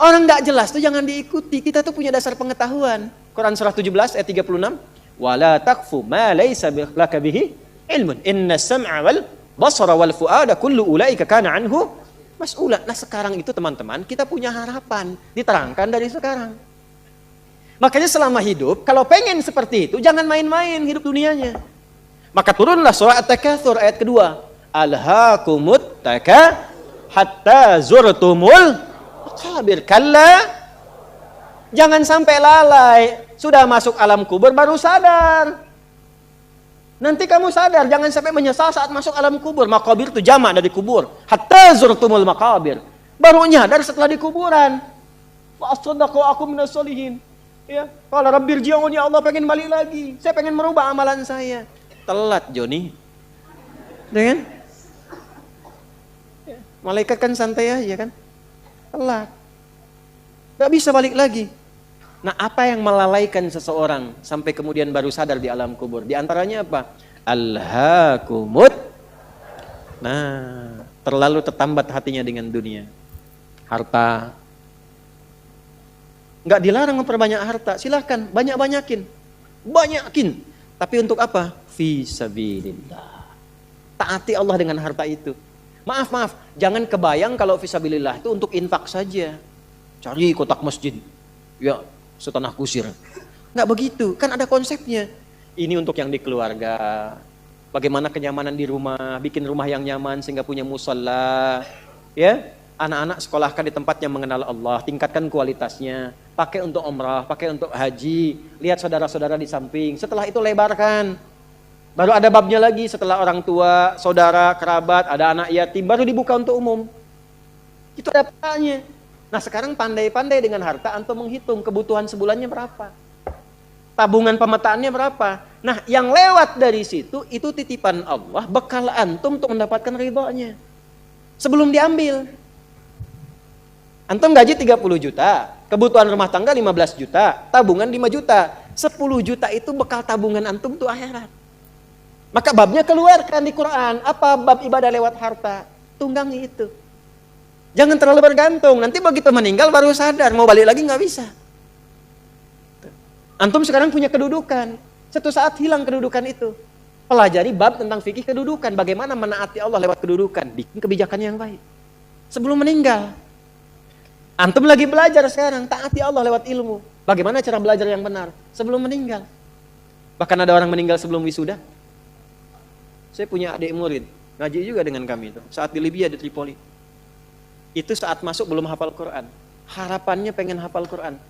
Orang nggak jelas tuh jangan diikuti. Kita tuh punya dasar pengetahuan. Quran surah 17 ayat 36. Wala taqfu ma laysa laka bihi ilmun. Inna sam'a wal basara wal fuada kullu ulaika kana anhu mas'ula. Nah sekarang itu teman-teman kita punya harapan. Diterangkan dari sekarang. Makanya selama hidup kalau pengen seperti itu jangan main-main hidup dunianya. Maka turunlah surah At-Takatsur ayat kedua. Alhaakumut hatta zurtumul kabir kalla, jangan sampai lalai. Sudah masuk alam kubur baru sadar. Nanti kamu sadar, jangan sampai menyesal saat masuk alam kubur. Makabir itu jamak dari kubur. Hatta zurtumul makabir. Baru nyadar setelah di kuburan. Wa as-sadaqu aku minas solihin. Ya, qala rabbirji'un, ya Allah pengen balik lagi. Saya pengen merubah amalan saya. Telat Joni. Dengan malaikat kan santai aja kan? Telat. Gak bisa balik lagi. Nah apa yang melalaikan seseorang sampai kemudian baru sadar di alam kubur? Di antaranya apa? Alhaakumut. Nah terlalu tertambat hatinya dengan dunia. Harta. Gak dilarang memperbanyak harta. Silahkan banyak-banyakin. Banyakin. Tapi untuk apa? Fisabilillah. Taati Allah dengan harta itu. Maaf, jangan kebayang kalau fisabilillah itu untuk infak saja. Cari kotak masjid, ya setanah kusir. Nggak begitu, kan ada konsepnya. Ini untuk yang di keluarga, bagaimana kenyamanan di rumah, bikin rumah yang nyaman sehingga punya musalla. Ya, anak-anak sekolahkan di tempat yang mengenal Allah, tingkatkan kualitasnya. Pakai untuk umrah, pakai untuk haji, lihat saudara-saudara di samping. Setelah itu lebarkan. Baru ada babnya lagi setelah orang tua, saudara, kerabat, ada anak yatim, baru dibuka untuk umum. Itu ada petanya. Nah sekarang pandai-pandai dengan harta, antum menghitung kebutuhan sebulannya berapa. Tabungan pemetaannya berapa. Nah yang lewat dari situ, itu titipan Allah, bekal antum untuk mendapatkan ridhonya. Sebelum diambil. Antum gaji 30 juta, kebutuhan rumah tangga 15 juta, tabungan 5 juta. 10 juta itu bekal tabungan antum tuh akhirat. Maka babnya keluarkan di Quran. Apa bab ibadah lewat harta? Tunggangi itu. Jangan terlalu bergantung. Nanti begitu meninggal baru sadar. Mau balik lagi nggak bisa. Antum sekarang punya kedudukan. Suatu saat hilang kedudukan itu. Pelajari bab tentang fikih kedudukan. Bagaimana menaati Allah lewat kedudukan. Bikin kebijakan yang baik. Sebelum meninggal. Antum lagi belajar sekarang. Taati Allah lewat ilmu. Bagaimana cara belajar yang benar. Sebelum meninggal. Bahkan ada orang meninggal sebelum wisuda. Saya punya adik murid, ngaji juga dengan kami itu. Saat di Libya, di Tripoli. Itu saat masuk belum hafal Quran. Harapannya pengen hafal Quran.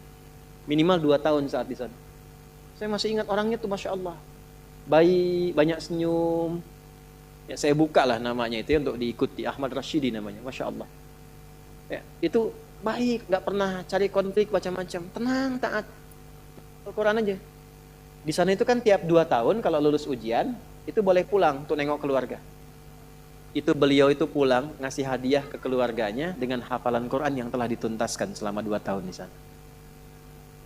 Minimal 2 tahun saat di sana. Saya masih ingat orangnya tuh Masya Allah. Baik, banyak senyum. Ya, saya buka lah namanya itu ya, untuk diikuti. Ahmad Rashidi namanya, Masya Allah. Ya, itu baik, gak pernah cari konflik macam-macam. Tenang, taat. Al-Quran aja. Di sana itu kan tiap 2 tahun kalau lulus ujian, itu boleh pulang untuk nengok keluarga. Itu beliau itu pulang ngasih hadiah ke keluarganya dengan hafalan Quran yang telah dituntaskan selama 2 tahun di sana.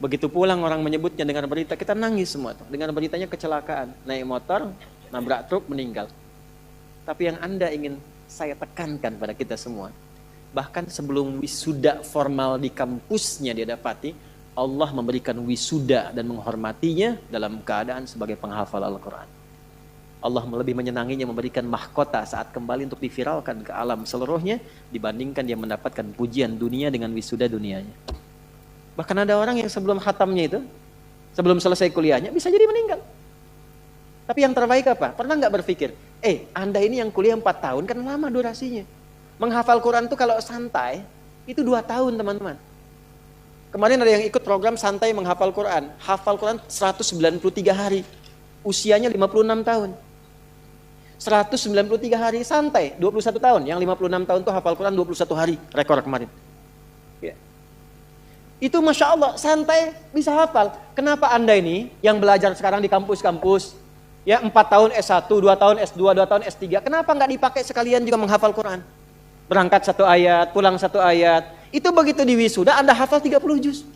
Begitu pulang orang menyebutnya dengan berita, kita nangis semua tuh. Dengan beritanya kecelakaan, naik motor, nabrak truk, meninggal. Tapi yang Anda ingin saya tekankan pada kita semua, bahkan sebelum wisuda formal di kampusnya dia dapati, Allah memberikan wisuda dan menghormatinya dalam keadaan sebagai penghafal Al-Quran. Allah lebih menyenanginya memberikan mahkota saat kembali untuk diviralkan ke alam seluruhnya dibandingkan dia mendapatkan pujian dunia dengan wisuda dunianya. Bahkan ada orang yang sebelum khatamnya itu, sebelum selesai kuliahnya bisa jadi meninggal. Tapi yang terbaik apa? Pernah nggak berpikir, Anda ini yang kuliah 4 tahun kan lama durasinya. Menghafal Quran tuh kalau santai, itu 2 tahun teman-teman. Kemarin ada yang ikut program santai menghafal Quran. Hafal Quran 193 hari. Usianya 56 tahun. 193 hari santai, 21 tahun. Yang 56 tahun tuh hafal Quran 21 hari. Rekor kemarin. Ya. Itu Masya Allah, santai bisa hafal. Kenapa Anda ini yang belajar sekarang di kampus-kampus, ya 4 tahun S1, 2 tahun S2, 2 tahun S3, kenapa nggak dipakai sekalian juga menghafal Quran? Berangkat 1 ayat, pulang 1 ayat. Itu begitu di wisuda Anda hafal 30 juz.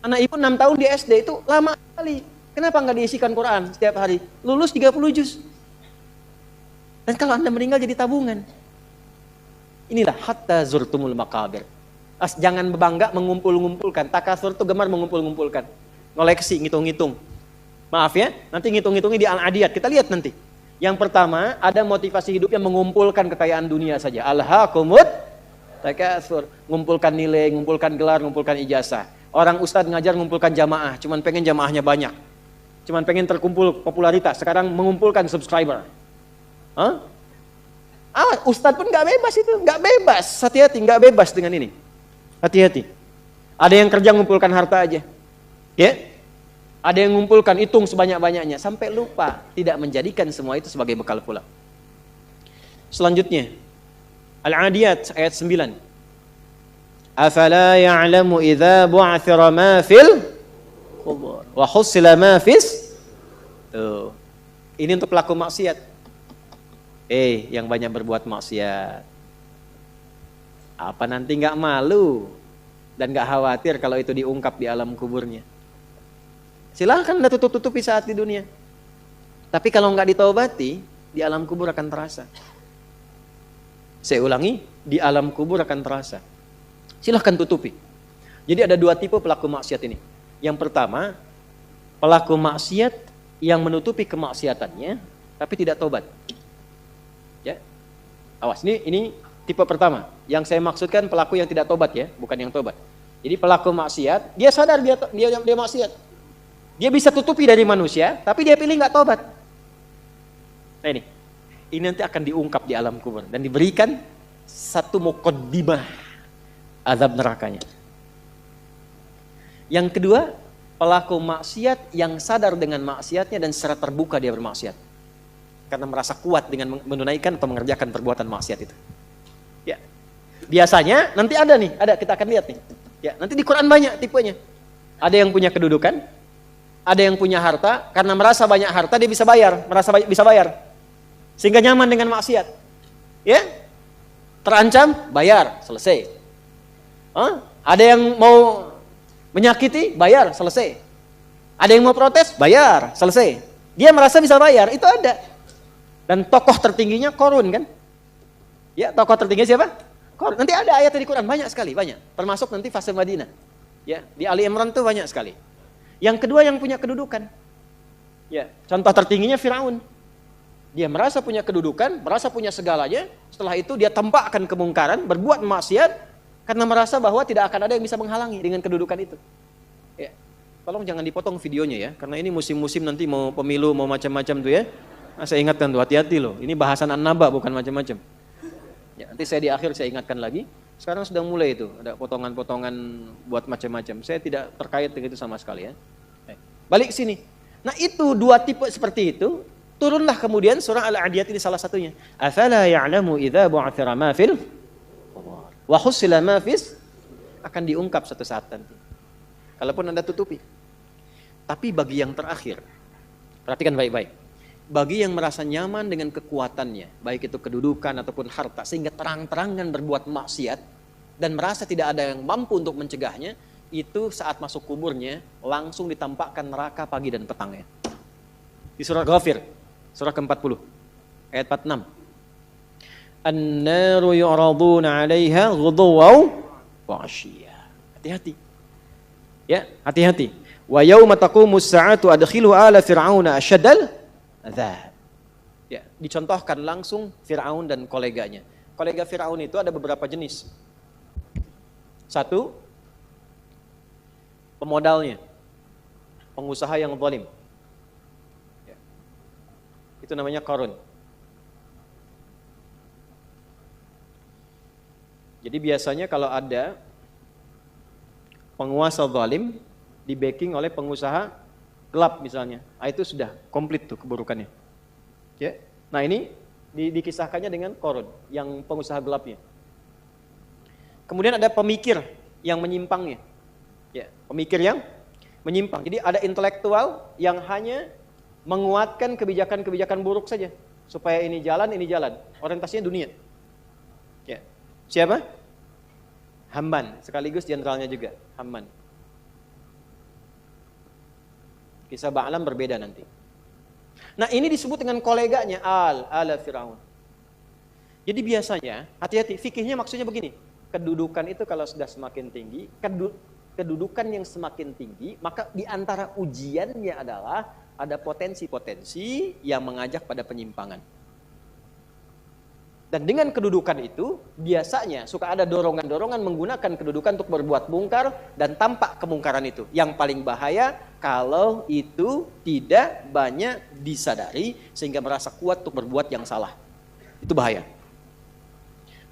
Anak ibu 6 tahun di SD itu lama sekali. Kenapa nggak diisikan Quran setiap hari? Lulus 30 juz. Dan kalau Anda meninggal jadi tabungan. Inilah hatta zurtumul maqabir. Jangan bangga mengumpul-ngumpulkan. Takasur itu gemar mengumpul-ngumpulkan. Ngoleksi, ngitung-ngitung. Maaf ya, nanti ngitung-ngitungnya di Al-Adiyat. Kita lihat nanti. Yang pertama, ada motivasi hidup yang mengumpulkan kekayaan dunia saja. Alhaakumut takasur. Ngumpulkan nilai, ngumpulkan gelar, ngumpulkan ijazah. Orang ustadz ngajar ngumpulkan jamaah. Cuman pengen jamaahnya banyak. Cuman pengen terkumpul popularitas. Sekarang mengumpulkan subscriber. Ustadz pun gak bebas itu. Gak bebas. Hati-hati, gak bebas dengan ini. Hati-hati. Ada yang kerja ngumpulkan harta aja. Ya. Ada yang ngumpulkan, hitung sebanyak-banyaknya. Sampai lupa. Tidak menjadikan semua itu sebagai bekal pulang. Selanjutnya. Al-Adiyat ayat 9. Afala ya'lamu idza bu'athira ma fil qubur wa hussila ma fis. Tuh. Ini untuk pelaku maksiat. Yang banyak berbuat maksiat. Apa nanti enggak malu dan enggak khawatir kalau itu diungkap di alam kuburnya? Silahkan Anda tutup-tutupi saat di dunia. Tapi kalau enggak ditaubati, di alam kubur akan terasa. Saya ulangi, di alam kubur akan terasa. Silahkan tutupi. Jadi ada 2 tipe pelaku maksiat ini. Yang pertama, pelaku maksiat yang menutupi kemaksiatannya, tapi tidak tobat. Ya, awas, ini tipe pertama. Yang saya maksudkan pelaku yang tidak tobat ya, bukan yang tobat. Jadi pelaku maksiat, dia sadar dia maksiat. Dia bisa tutupi dari manusia, tapi dia pilih nggak tobat. Nah ini nanti akan diungkap di alam kubur dan diberikan satu muqaddimah azab nerakanya. Yang kedua, pelaku maksiat yang sadar dengan maksiatnya dan secara terbuka dia bermaksiat. Karena merasa kuat dengan menunaikan atau mengerjakan perbuatan maksiat itu. Ya. Biasanya nanti ada kita akan lihat nih. Ya, nanti di Quran banyak tipenya. Ada yang punya kedudukan, ada yang punya harta, karena merasa banyak harta dia bisa bayar, sehingga nyaman dengan maksiat. Ya, terancam, bayar, selesai. Ada yang mau menyakiti, bayar, selesai. Ada yang mau protes, bayar, selesai. Dia merasa bisa bayar, itu ada. Dan tokoh tertingginya Qarun kan? Ya, tokoh tertinggi siapa? Qarun. Nanti ada ayat di Quran banyak sekali, banyak. Termasuk nanti fase Madinah. Ya, di Ali Imran tuh banyak sekali. Yang kedua yang punya kedudukan. Ya, contoh tertingginya Firaun. Dia merasa punya kedudukan, merasa punya segalanya. Setelah itu dia tampakkan kemungkaran, berbuat maksiat karena merasa bahwa tidak akan ada yang bisa menghalangi dengan kedudukan itu. Ya. Tolong jangan dipotong videonya ya, karena ini musim-musim nanti mau pemilu, mau macam-macam tuh ya. Nah, saya ingatkan tuh, hati-hati loh. Ini bahasan An-Naba bukan macam-macam. Ya, nanti saya di akhir saya ingatkan lagi. Sekarang sudah mulai itu, ada potongan-potongan buat macam-macam. Saya tidak terkait dengan itu sama sekali ya. Balik sini. Nah itu 2 tipe seperti itu, turunlah kemudian surah Al-Adiyat ini salah satunya. Afala ya'lamu idza bu'athira ma fil wa hussila ma fis, akan diungkap suatu saat nanti. Kalaupun Anda tutupi. Tapi bagi yang terakhir, perhatikan baik-baik. Bagi yang merasa nyaman dengan kekuatannya, baik itu kedudukan ataupun harta, sehingga terang-terangan berbuat maksiat dan merasa tidak ada yang mampu untuk mencegahnya, itu saat masuk kuburnya langsung ditampakkan neraka pagi dan petangnya. Di surah Ghafir, surah ke-40, ayat 46. An-naru yu'raduna 'alaiha ghuduwan wa 'ashiyya. Hati-hati. Ya, hati-hati. Wa yauma taqumus sa'atu adkhilu ala fir'auna asyaddal adzab. Ya, dicontohkan langsung Firaun dan koleganya. Kolega Firaun itu ada beberapa jenis. 1, pemodalnya. pengusaha yang zalim. Ya. Itu namanya Qarun. Jadi biasanya kalau ada penguasa zalim di backing oleh pengusaha gelap misalnya, itu sudah komplit tuh keburukannya. Ya. Nah ini dikisahkannya dengan Qarun yang pengusaha gelapnya. Kemudian ada pemikir yang menyimpangnya. Ya, pemikir yang menyimpang. Jadi ada intelektual yang hanya menguatkan kebijakan-kebijakan buruk saja supaya ini jalan, orientasinya dunia. Ya. Siapa? Haman, sekaligus jenderalnya juga, Haman. Kisah Ba'lam berbeda nanti. Nah, ini disebut dengan koleganya ala Firaun. Jadi biasanya, hati-hati, fikihnya maksudnya begini. Kedudukan itu kalau sudah semakin tinggi, kedudukan yang semakin tinggi, maka di antara ujiannya adalah ada potensi-potensi yang mengajak pada penyimpangan. Dan dengan kedudukan itu, biasanya suka ada dorongan-dorongan menggunakan kedudukan untuk berbuat mungkar dan tampak kemungkaran itu. Yang paling bahaya kalau itu tidak banyak disadari sehingga merasa kuat untuk berbuat yang salah. Itu bahaya.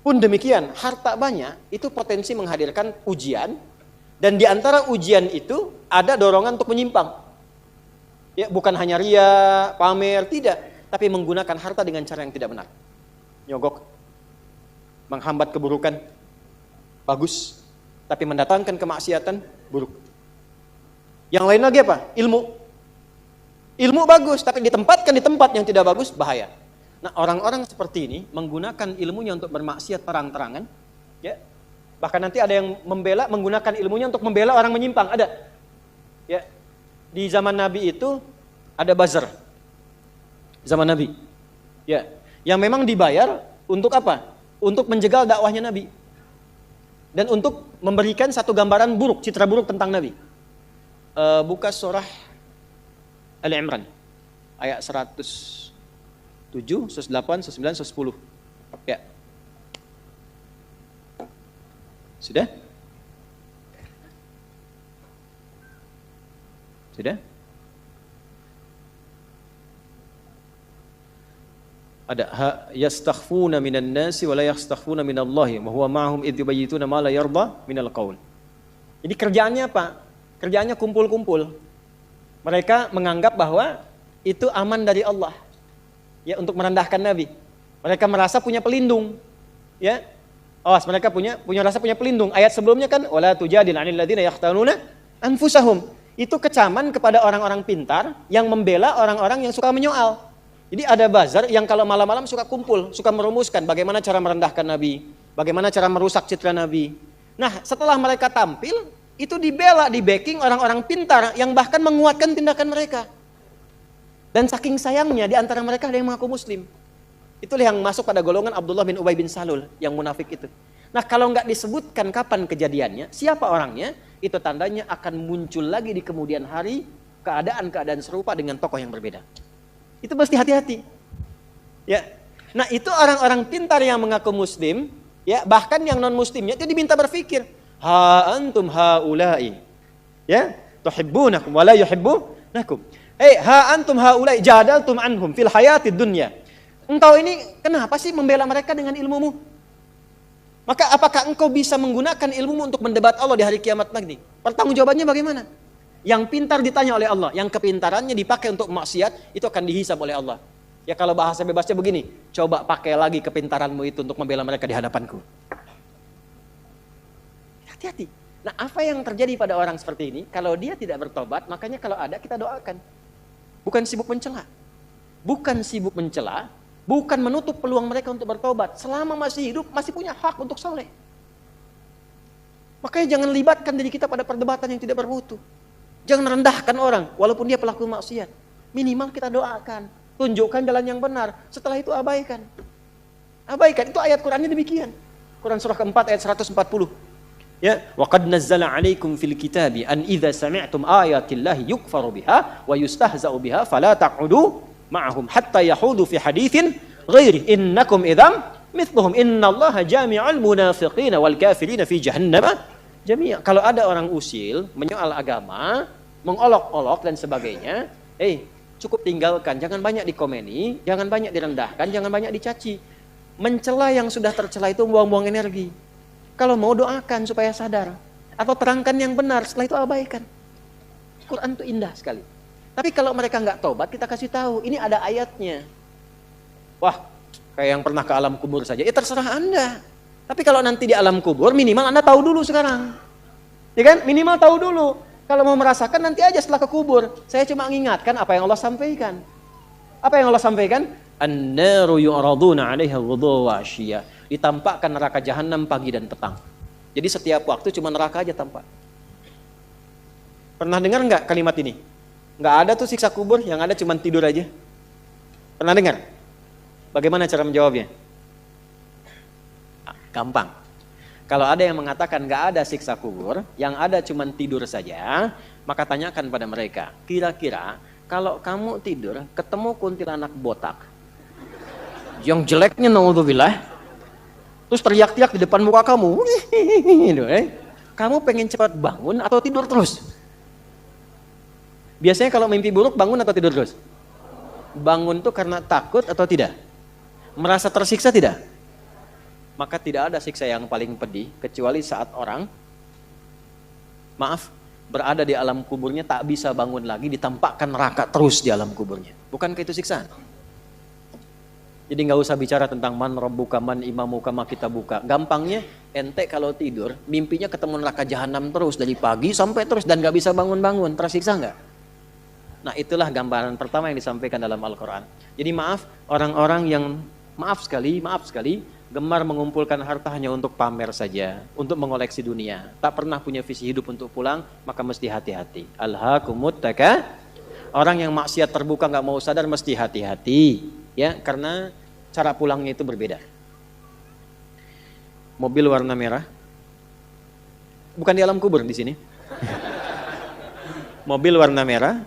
Pun demikian, harta banyak itu potensi menghadirkan ujian, dan di antara ujian itu ada dorongan untuk menyimpang. Ya, bukan hanya ria, pamer, tidak, tapi menggunakan harta dengan cara yang tidak benar. Nyogok, menghambat keburukan, bagus, tapi mendatangkan kemaksiatan, buruk. Yang lain lagi apa? Ilmu bagus, tapi ditempatkan di tempat yang tidak bagus, bahaya. Nah, orang-orang seperti ini menggunakan ilmunya untuk bermaksiat terang-terangan, ya. Bahkan nanti ada yang menggunakan ilmunya untuk membela orang menyimpang, ada. Ya. Di zaman Nabi itu ada buzzer. Zaman Nabi. Ya, yang memang dibayar untuk apa? Untuk menjegal dakwahnya Nabi. Dan untuk memberikan satu gambaran buruk, citra buruk tentang Nabi. Buka surah Ali Imran ayat 107, 108, 109, 110. Ya. Sudah? Sudah? Ada yastakhfuna minan nasi wa la yastakhfuna minallahi wa huwa ma'ahum idh yubayyituna ma la yarda minal qaul. Jadi kerjaannya apa? Kerjaannya kumpul-kumpul. Mereka menganggap bahwa itu aman dari Allah. Ya, untuk merendahkan Nabi. Mereka merasa punya pelindung. Ya. Awas, mereka punya rasa punya pelindung. Ayat sebelumnya kan wala tujadil 'anil ladzina yahtanuna anfusahum. Itu kecaman kepada orang-orang pintar yang membela orang-orang yang suka menyoal. Jadi ada bazar yang kalau malam-malam suka kumpul, suka merumuskan bagaimana cara merendahkan Nabi, bagaimana cara merusak citra Nabi. Nah, setelah mereka tampil, itu dibela, di backing orang-orang pintar yang bahkan menguatkan tindakan mereka. Dan saking sayangnya di antara mereka ada yang mengaku muslim. Itulah yang masuk pada golongan Abdullah bin Ubay bin Salul yang munafik itu. Nah, kalau nggak disebutkan kapan kejadiannya, siapa orangnya, itu tandanya akan muncul lagi di kemudian hari keadaan-keadaan serupa dengan tokoh yang berbeda. Itu mesti hati-hati. Ya. Nah, itu orang-orang pintar yang mengaku muslim, ya, bahkan yang non muslimnya itu diminta berpikir, ha antum haula'i, ya, tuhibbunakum wa la yuhibbunakum. Ha antum haula'i jadaltum anhum fil hayatid dunya. Engkau ini kenapa sih membela mereka dengan ilmumu? Maka apakah engkau bisa menggunakan ilmumu untuk mendebat Allah di hari kiamat nanti? Pertanggungjawabannya bagaimana? Yang pintar ditanya oleh Allah, yang kepintarannya dipakai untuk maksiat, itu akan dihisab oleh Allah. Ya, kalau bahasa bebasnya begini, coba pakai lagi kepintaranmu itu untuk membela mereka di hadapanku. Hati-hati. Nah, apa yang terjadi pada orang seperti ini? Kalau dia tidak bertobat, makanya kalau ada kita doakan. Bukan sibuk mencela. Bukan menutup peluang mereka untuk bertobat. Selama masih hidup, masih punya hak untuk saleh. Makanya jangan libatkan diri kita pada perdebatan yang tidak bermutu. Jangan rendahkan orang, walaupun dia pelaku maksiat. Minimal kita doakan. Tunjukkan jalan yang benar. Setelah itu abaikan. Abaikan, itu ayat Qur'annya demikian. Quran surah keempat ayat 140. Ya, wa qad nazzala 'alaikum fil kitabi an idza sami'tum ayatillahi yukfaru biha wa yustahza'u biha fala taq'udu ma'ahum hatta yahudu fi haditsin ghairi innakum idzam mithluhum innallaha jami'ul munafiqina wal kafirina fi jahannam jami'a. Kalau ada orang usil menyoal agama, mengolok-olok dan sebagainya, cukup tinggalkan, jangan banyak dikomeni, jangan banyak direndahkan, jangan banyak dicaci. Mencela yang sudah tercela itu buang-buang energi. Kalau mau doakan supaya sadar, atau terangkan yang benar, setelah itu abaikan. Quran itu indah sekali. Tapi kalau mereka nggak tobat, kita kasih tahu, ini ada ayatnya. Wah, kayak yang pernah ke alam kubur saja, ya terserah Anda. Tapi kalau nanti di alam kubur, minimal Anda tahu dulu sekarang. Ya kan? Minimal tahu dulu. Kalau mau merasakan nanti aja setelah ke kubur. Saya cuma mengingatkan apa yang Allah sampaikan. Apa yang Allah sampaikan? An-naru yu'raduna 'alaiha ghudwan wa 'ashiyya. Ditampakkan neraka jahanam pagi dan petang. Jadi setiap waktu cuma neraka aja tampak. Pernah dengar nggak kalimat ini? Nggak ada tuh siksa kubur, yang ada cuma tidur aja. Pernah dengar? Bagaimana cara menjawabnya? Gampang. Kalau ada yang mengatakan nggak ada siksa kubur, yang ada cuma tidur saja, maka tanyakan pada mereka, kira-kira kalau kamu tidur ketemu kuntilanak botak, yang jeleknya naudzubillah, terus teriak-teriak di depan muka kamu, kamu pengen cepat bangun atau tidur terus? Biasanya kalau mimpi buruk bangun atau tidur terus? Bangun tuh karena takut atau tidak? Merasa tersiksa tidak? Maka tidak ada siksa yang paling pedih kecuali saat orang berada di alam kuburnya tak bisa bangun lagi, ditampakkan neraka terus di alam kuburnya. Bukankah itu siksaan? Jadi nggak usah bicara tentang man rabbuka man imamuka ma kita buka. Gampangnya ente kalau tidur mimpinya ketemu neraka jahanam terus dari pagi sampai terus dan nggak bisa bangun-bangun, tersiksa nggak? Nah itulah gambaran pertama yang disampaikan dalam Al-Quran. Jadi orang-orang yang maaf sekali gemar mengumpulkan harta hanya untuk pamer saja, untuk mengoleksi dunia, tak pernah punya visi hidup untuk pulang, maka mesti hati-hati. Alhaakumut takatsur. Orang yang maksiat terbuka nggak mau sadar mesti hati-hati, ya, karena cara pulangnya itu berbeda. Mobil warna merah, bukan di alam kubur di sini. Mobil warna merah,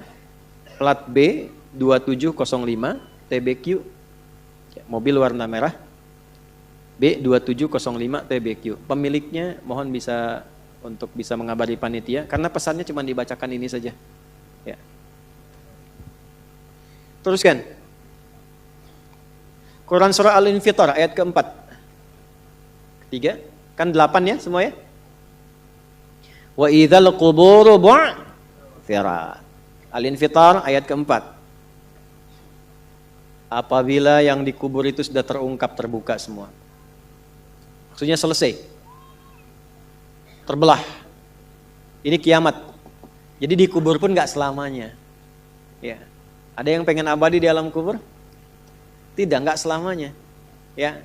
plat B 2705 TBQ, mobil warna merah. B2705 TBQ. Pemiliknya mohon bisa mengabari panitia karena pesannya cuma dibacakan ini saja. Ya. Teruskan. Quran surah Al-Infitar ayat keempat. Ketiga, kan 8 ya semua ya. Wa idzal quburu bu'thirat. Al-Infitar ayat keempat. Apabila yang dikubur itu sudah terungkap, terbuka semua. Maksudnya selesai, terbelah. Ini kiamat. Jadi dikubur pun nggak selamanya. Ya, ada yang pengen abadi di alam kubur? Tidak, nggak selamanya. Ya,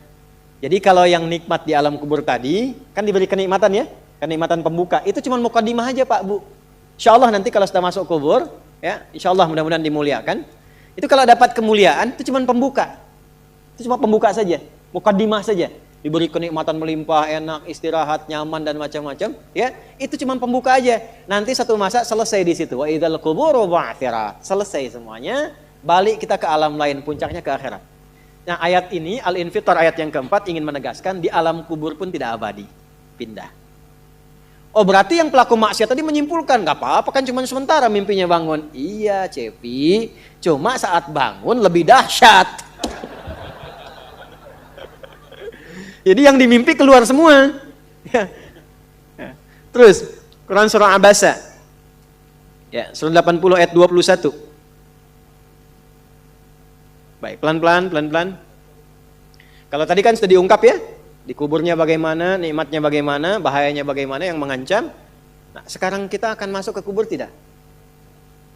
jadi kalau yang nikmat di alam kubur tadi kan diberi kenikmatan ya, kenikmatan pembuka. Itu cuma mukadimah aja Pak Bu. Insya Allah nanti kalau sudah masuk kubur, ya, Insya Allah mudah-mudahan dimuliakan. Itu kalau dapat kemuliaan itu cuma pembuka. Itu cuma pembuka saja, mukadimah saja. Diberi kenikmatan melimpah, enak, istirahat, nyaman dan macam-macam, ya. Itu cuma pembuka aja. Nanti satu masa selesai di situ. Wa idzal quburu bu'thirat. Selesai semuanya, balik kita ke alam lain, puncaknya ke akhirat. Nah, ayat ini Al-Infitar ayat yang keempat ingin menegaskan di alam kubur pun tidak abadi, pindah. Oh, berarti yang pelaku maksiat tadi menyimpulkan, nggak apa-apa kan cuma sementara mimpinya bangun. Iya, Cepi, cuma saat bangun lebih dahsyat. Jadi yang dimimpi keluar semua. Ya. Ya. Terus Quran surah Abasa. Ya, surah 80 ayat 21. Baik, pelan-pelan. Kalau tadi kan sudah diungkap ya, di kuburnya bagaimana, nikmatnya bagaimana, bahayanya bagaimana yang mengancam. Nah, sekarang kita akan masuk ke kubur tidak?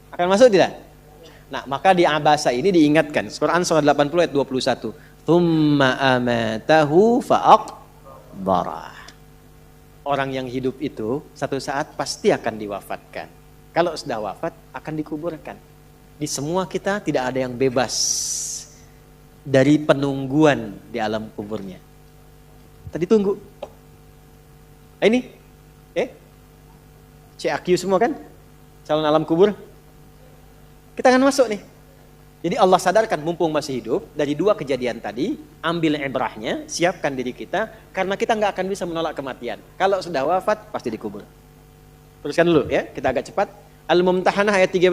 Akan masuk tidak? Nah, maka di Abasa ini diingatkan. Quran surah 80 ayat 21. Tsumma amatahu fa'aqbarah. Orang yang hidup itu satu saat pasti akan diwafatkan. Kalau sudah wafat akan dikuburkan. Di semua kita tidak ada yang bebas dari penungguan di alam kuburnya. Tadi tunggu. Ini CAQ semua kan? Calon alam kubur. Kita akan masuk nih. Jadi Allah sadarkan mumpung masih hidup, dari dua kejadian tadi, ambil ibrahnya, siapkan diri kita, karena kita nggak akan bisa menolak kematian. Kalau sudah wafat, pasti dikubur. Teruskan dulu ya, kita agak cepat. Al-Mumtahanah ayat 13.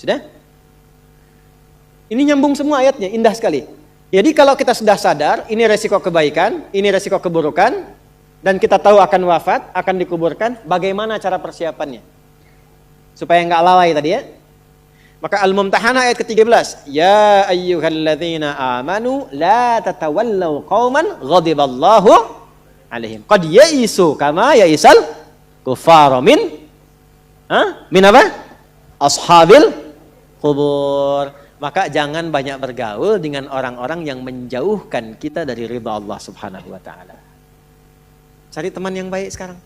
Sudah? Ini nyambung semua ayatnya, indah sekali. Jadi kalau kita sudah sadar, ini resiko kebaikan, ini resiko keburukan, dan kita tahu akan wafat, akan dikuburkan, bagaimana cara persiapannya? Supaya nggak lalai tadi ya. Maka Al-Mumtahanah ayat ke-13. Ya ayyuhalladzina amanu la tatawallaw qauman ghadiballahu alaihim. Qad ya'isu kama ya'isal kuffara min apa? Ashabil kubur. Maka jangan banyak bergaul dengan orang-orang yang menjauhkan kita dari ridha Allah Subhanahu wa taala. Cari teman yang baik sekarang.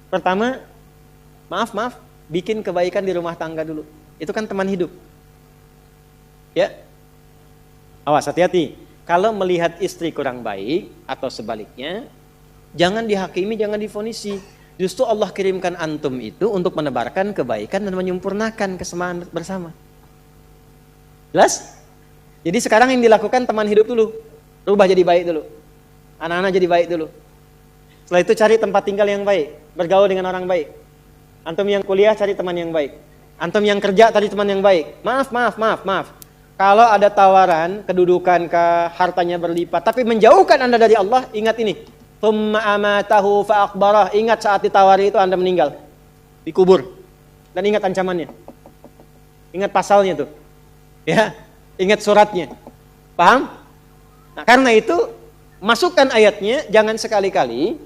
Pertama, maaf, bikin kebaikan di rumah tangga dulu. Itu kan teman hidup. Ya. Awas, hati-hati. Kalau melihat istri kurang baik atau sebaliknya, jangan dihakimi, jangan difonisi. Justru Allah kirimkan antum itu untuk menebarkan kebaikan dan menyempurnakan kesemaan bersama. Jelas? Jadi sekarang yang dilakukan teman hidup dulu. Rubah jadi baik dulu. Anak-anak jadi baik dulu. Setelah itu cari tempat tinggal yang baik. Bergaul dengan orang baik. Antum yang kuliah cari teman yang baik. Antum yang kerja cari teman yang baik. Maaf. Kalau ada tawaran, kedudukan hartanya berlipat, tapi menjauhkan Anda dari Allah, ingat ini. Thumma amatahu fa'akbarah. Ingat saat ditawari itu Anda meninggal. Dikubur. Dan ingat ancamannya. Ingat pasalnya tuh. Ya, ingat suratnya. Paham? Nah, karena itu masukkan ayatnya, jangan sekali-kali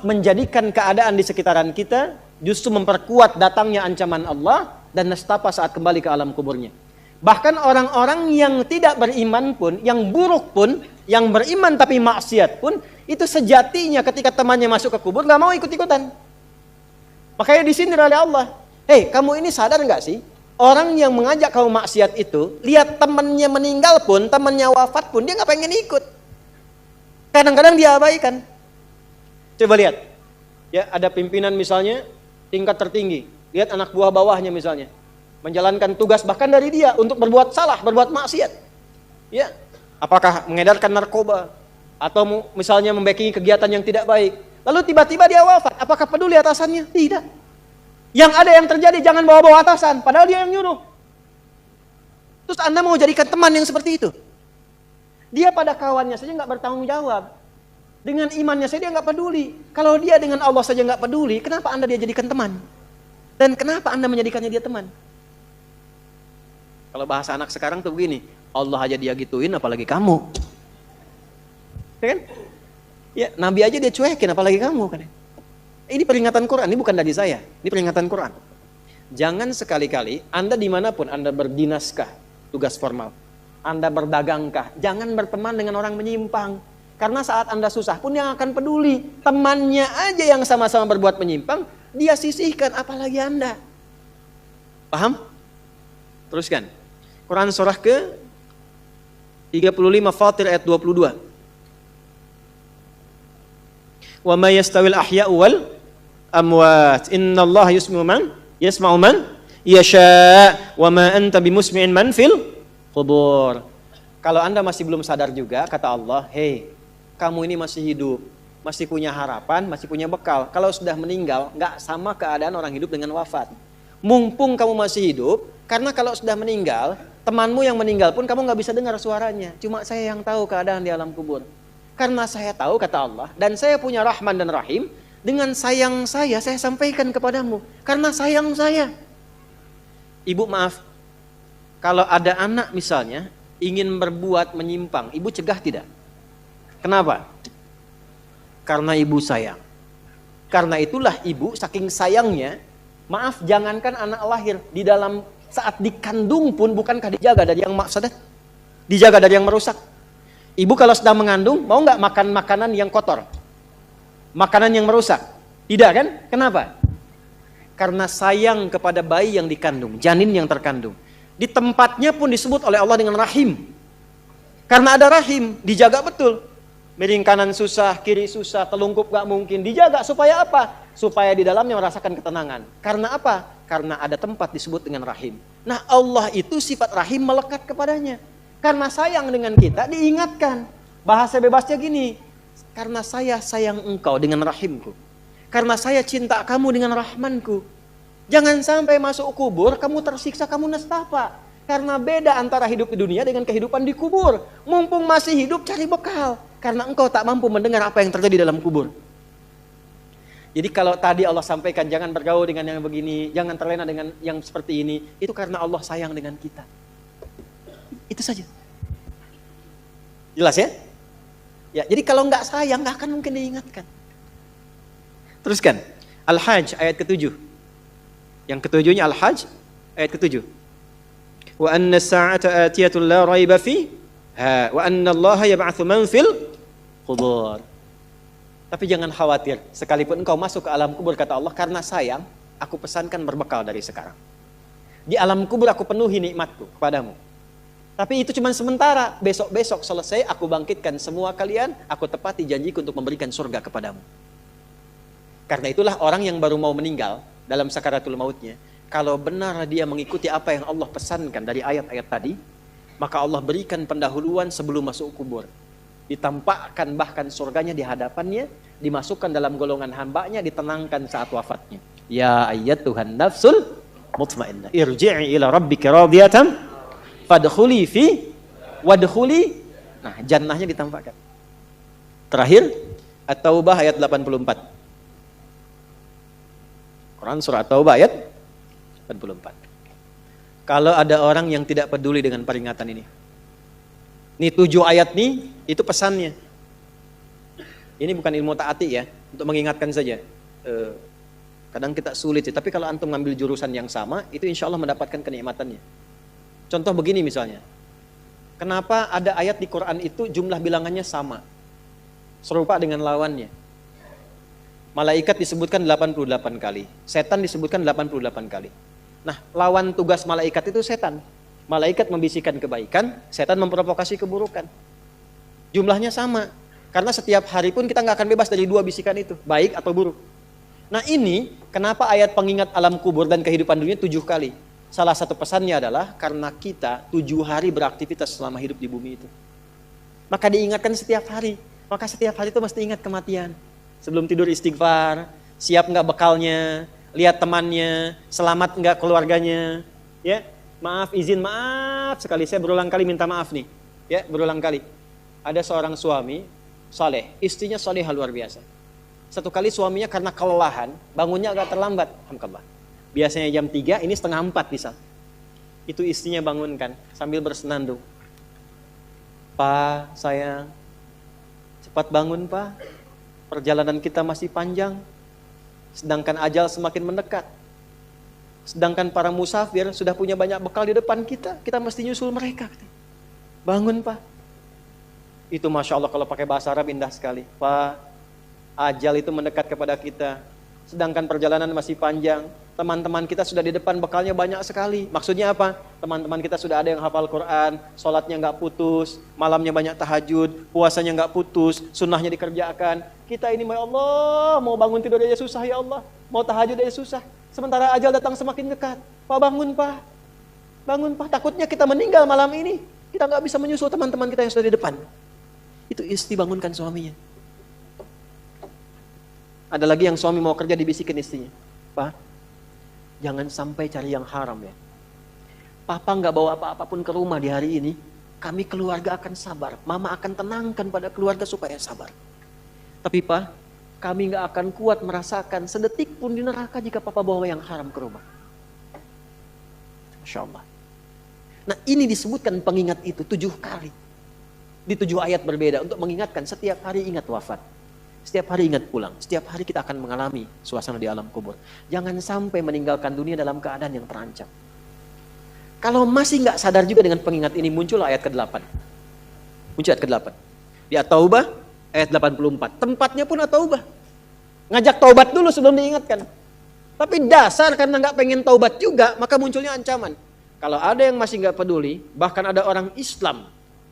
menjadikan keadaan di sekitaran kita justru memperkuat datangnya ancaman Allah dan nestapa saat kembali ke alam kuburnya. Bahkan orang-orang yang tidak beriman pun, yang buruk pun, yang beriman tapi maksiat pun, itu sejatinya ketika temannya masuk ke kubur gak mau ikut-ikutan. Makanya disindir oleh Allah. Hei, kamu ini sadar gak sih? Orang yang mengajak kamu maksiat itu, lihat temannya meninggal pun, temannya wafat pun, dia gak pengen ikut. Kadang-kadang dia abaikan. Coba lihat. Ya, ada pimpinan misalnya, tingkat tertinggi. Lihat anak buah bawahnya misalnya. Menjalankan tugas bahkan dari dia untuk berbuat salah, berbuat maksiat. Ya, apakah mengedarkan narkoba atau misalnya membackingi kegiatan yang tidak baik. Lalu tiba-tiba dia wafat, apakah peduli atasannya? Tidak. Yang ada yang terjadi jangan bawa-bawa atasan, padahal dia yang nyuruh. Terus Anda mau jadikan teman yang seperti itu? Dia pada kawannya saja nggak bertanggung jawab. Dengan imannya saja dia nggak peduli. Kalau dia dengan Allah saja nggak peduli, kenapa Anda dia jadikan teman? Dan kenapa Anda menjadikannya dia teman? Kalau bahasa anak sekarang tuh begini, Allah aja dia gituin, apalagi kamu. Ya kan? Ya, Nabi aja dia cuekin, apalagi kamu kan? Ini peringatan Quran, ini bukan dari saya. Ini peringatan Quran. Jangan sekali-kali Anda dimanapun Anda berdinaskah, tugas formal, Anda berdagangkah, jangan berteman dengan orang menyimpang. Karena saat Anda susah pun yang akan peduli. Temannya aja yang sama-sama berbuat menyimpang, dia sisihkan, apalagi Anda. Paham? Teruskan. Quran surah ke 35 Fatir ayat 22. Wa ma yastawil ahya'u wal amwat innallaha yasma'u man yasha wa ma anta bimusmi'in man fil qubur. Kalau Anda masih belum sadar juga, kata Allah, hei, kamu ini masih hidup, masih punya harapan, masih punya bekal. Kalau sudah meninggal, nggak sama keadaan orang hidup dengan wafat. Mumpung kamu masih hidup, karena kalau sudah meninggal, temanmu yang meninggal pun kamu nggak bisa dengar suaranya. Cuma saya yang tahu keadaan di alam kubur. Karena saya tahu, kata Allah, dan saya punya Rahman dan Rahim, dengan sayang saya sampaikan kepadamu. Karena sayang saya. Ibu maaf, kalau ada anak misalnya, ingin berbuat menyimpang, ibu cegah tidak? Kenapa? Karena ibu sayang. Karena itulah ibu saking sayangnya, maaf, jangankan anak lahir, di dalam saat dikandung pun bukankah dijaga dari yang mafsadat? Dijaga dari yang merusak. Ibu kalau sedang mengandung, mau nggak makan makanan yang kotor? Makanan yang merusak? Tidak kan? Kenapa? Karena sayang kepada bayi yang dikandung, janin yang terkandung. Di tempatnya pun disebut oleh Allah dengan rahim. Karena ada rahim, dijaga betul. Miring kanan susah, kiri susah, telungkup gak mungkin. Dijaga supaya apa? Supaya di dalamnya merasakan ketenangan. Karena apa? Karena ada tempat disebut dengan rahim. Nah, Allah itu sifat rahim melekat kepadanya. Karena sayang dengan kita, diingatkan. Bahasa bebasnya gini, karena saya sayang engkau dengan rahimku. Karena saya cinta kamu dengan rahmanku. Jangan sampai masuk kubur, kamu tersiksa, kamu nestapa. Karena beda antara hidup di dunia dengan kehidupan di kubur. Mumpung masih hidup, cari bekal. Karena engkau tak mampu mendengar apa yang terjadi dalam kubur. Jadi kalau tadi Allah sampaikan, jangan bergaul dengan yang begini, jangan terlena dengan yang seperti ini. Itu karena Allah sayang dengan kita. Itu saja. Jelas ya? Ya, jadi kalau nggak sayang, nggak akan mungkin diingatkan. Teruskan. Al-Hajj ayat ke-7. Yang ketujuhnya Al-Hajj ayat ke-7. Wa anna as-sa'ata atiyatun la raiba fiha wa anna Allah yab'atsu man fil qubur. Tapi jangan khawatir, sekalipun engkau masuk ke alam kubur, kata Allah, karena sayang, aku pesankan berbekal dari sekarang. Di alam kubur aku penuhi nikmatku kepadamu. Tapi itu cuma sementara, besok-besok selesai, aku bangkitkan semua kalian, aku tepati janjiku untuk memberikan surga kepadamu. Karena itulah orang yang baru mau meninggal dalam sakaratul mautnya, kalau benar dia mengikuti apa yang Allah pesankan dari ayat-ayat tadi, maka Allah berikan pendahuluan sebelum masuk kubur. Ditampakkan bahkan surganya di hadapannya, dimasukkan dalam golongan hambanya, ditenangkan saat wafatnya. Ya ayyatuhan nafsul mutmainnah, irji'i ila rabbika radiyatan fadkhuli fi wadkhuli. Nah, jannahnya ditampakkan. Terakhir, At-Taubah ayat 84. Quran surah At-Taubah ayat 84. Kalau ada orang yang tidak peduli dengan peringatan ini, 7 ayat nih, itu pesannya. Ini bukan ilmu ta'ati ya, untuk mengingatkan saja. Kadang kita sulit sih, tapi kalau antum ngambil jurusan yang sama, itu insya Allah mendapatkan kenikmatannya. Contoh begini misalnya, kenapa ada ayat di Quran itu jumlah bilangannya sama, serupa dengan lawannya. Malaikat disebutkan 88 kali, setan disebutkan 88 kali. Nah, lawan tugas malaikat itu setan. Malaikat membisikkan kebaikan, setan memprovokasi keburukan. Jumlahnya sama, karena setiap hari pun kita nggak akan bebas dari 2 bisikan itu, baik atau buruk. Nah ini, kenapa ayat pengingat alam kubur dan kehidupan dunia 7 kali? Salah satu pesannya adalah karena kita 7 hari beraktivitas selama hidup di bumi itu. Maka diingatkan setiap hari, maka setiap hari itu mesti ingat kematian. Sebelum tidur istighfar, siap nggak bekalnya, lihat temannya, selamat nggak keluarganya, ya. Maaf, izin, maaf sekali, saya berulang kali minta maaf nih. Ya, berulang kali. Ada seorang suami, saleh, istrinya salehah luar biasa. Satu kali suaminya karena kelelahan, bangunnya agak terlambat. Alhamdulillah. Biasanya jam 3, ini setengah 4 bisa. Itu istrinya bangunkan, sambil bersenandung. Pak, sayang, cepat bangun Pak. Perjalanan kita masih panjang. Sedangkan ajal semakin mendekat. Sedangkan para musafir sudah punya banyak bekal di depan kita mesti nyusul mereka. Bangun Pak. Itu Masya Allah kalau pakai bahasa Arab indah sekali. Pak, ajal itu mendekat kepada kita. Sedangkan perjalanan masih panjang. Teman-teman kita sudah di depan, bekalnya banyak sekali. Maksudnya apa? Teman-teman kita sudah ada yang hafal Quran, sholatnya nggak putus, malamnya banyak tahajud, puasanya nggak putus, sunnahnya dikerjakan. Kita ini, ya Allah, mau bangun tidur aja susah ya Allah. Mau tahajud aja susah. Sementara ajal datang semakin dekat. Pak, bangun Pak. Bangun Pak, takutnya kita meninggal malam ini. Kita nggak bisa menyusul teman-teman kita yang sudah di depan. Itu istri bangunkan suaminya. Ada lagi yang suami mau kerja dibisikin istrinya. Pak, jangan sampai cari yang haram ya. Papa nggak bawa apa-apa pun ke rumah di hari ini. Kami keluarga akan sabar. Mama akan tenangkan pada keluarga supaya sabar. Tapi Pak, kami nggak akan kuat merasakan sedetik pun di neraka jika Papa bawa yang haram ke rumah. Masya Allah. Nah ini disebutkan pengingat itu 7 kali. Di 7 ayat berbeda untuk mengingatkan setiap hari ingat wafat. Setiap hari ingat pulang. Setiap hari kita akan mengalami suasana di alam kubur. Jangan sampai meninggalkan dunia dalam keadaan yang terancam. Kalau masih nggak sadar juga dengan pengingat ini, muncul ayat ke-8. Muncul ayat ke-8. Di At-Taubah ayat 84. Tempatnya pun At-Taubah. Ngajak taubat dulu sebelum diingatkan. Tapi dasar karena nggak pengen taubat juga, maka munculnya ancaman. Kalau ada yang masih nggak peduli, bahkan ada orang Islam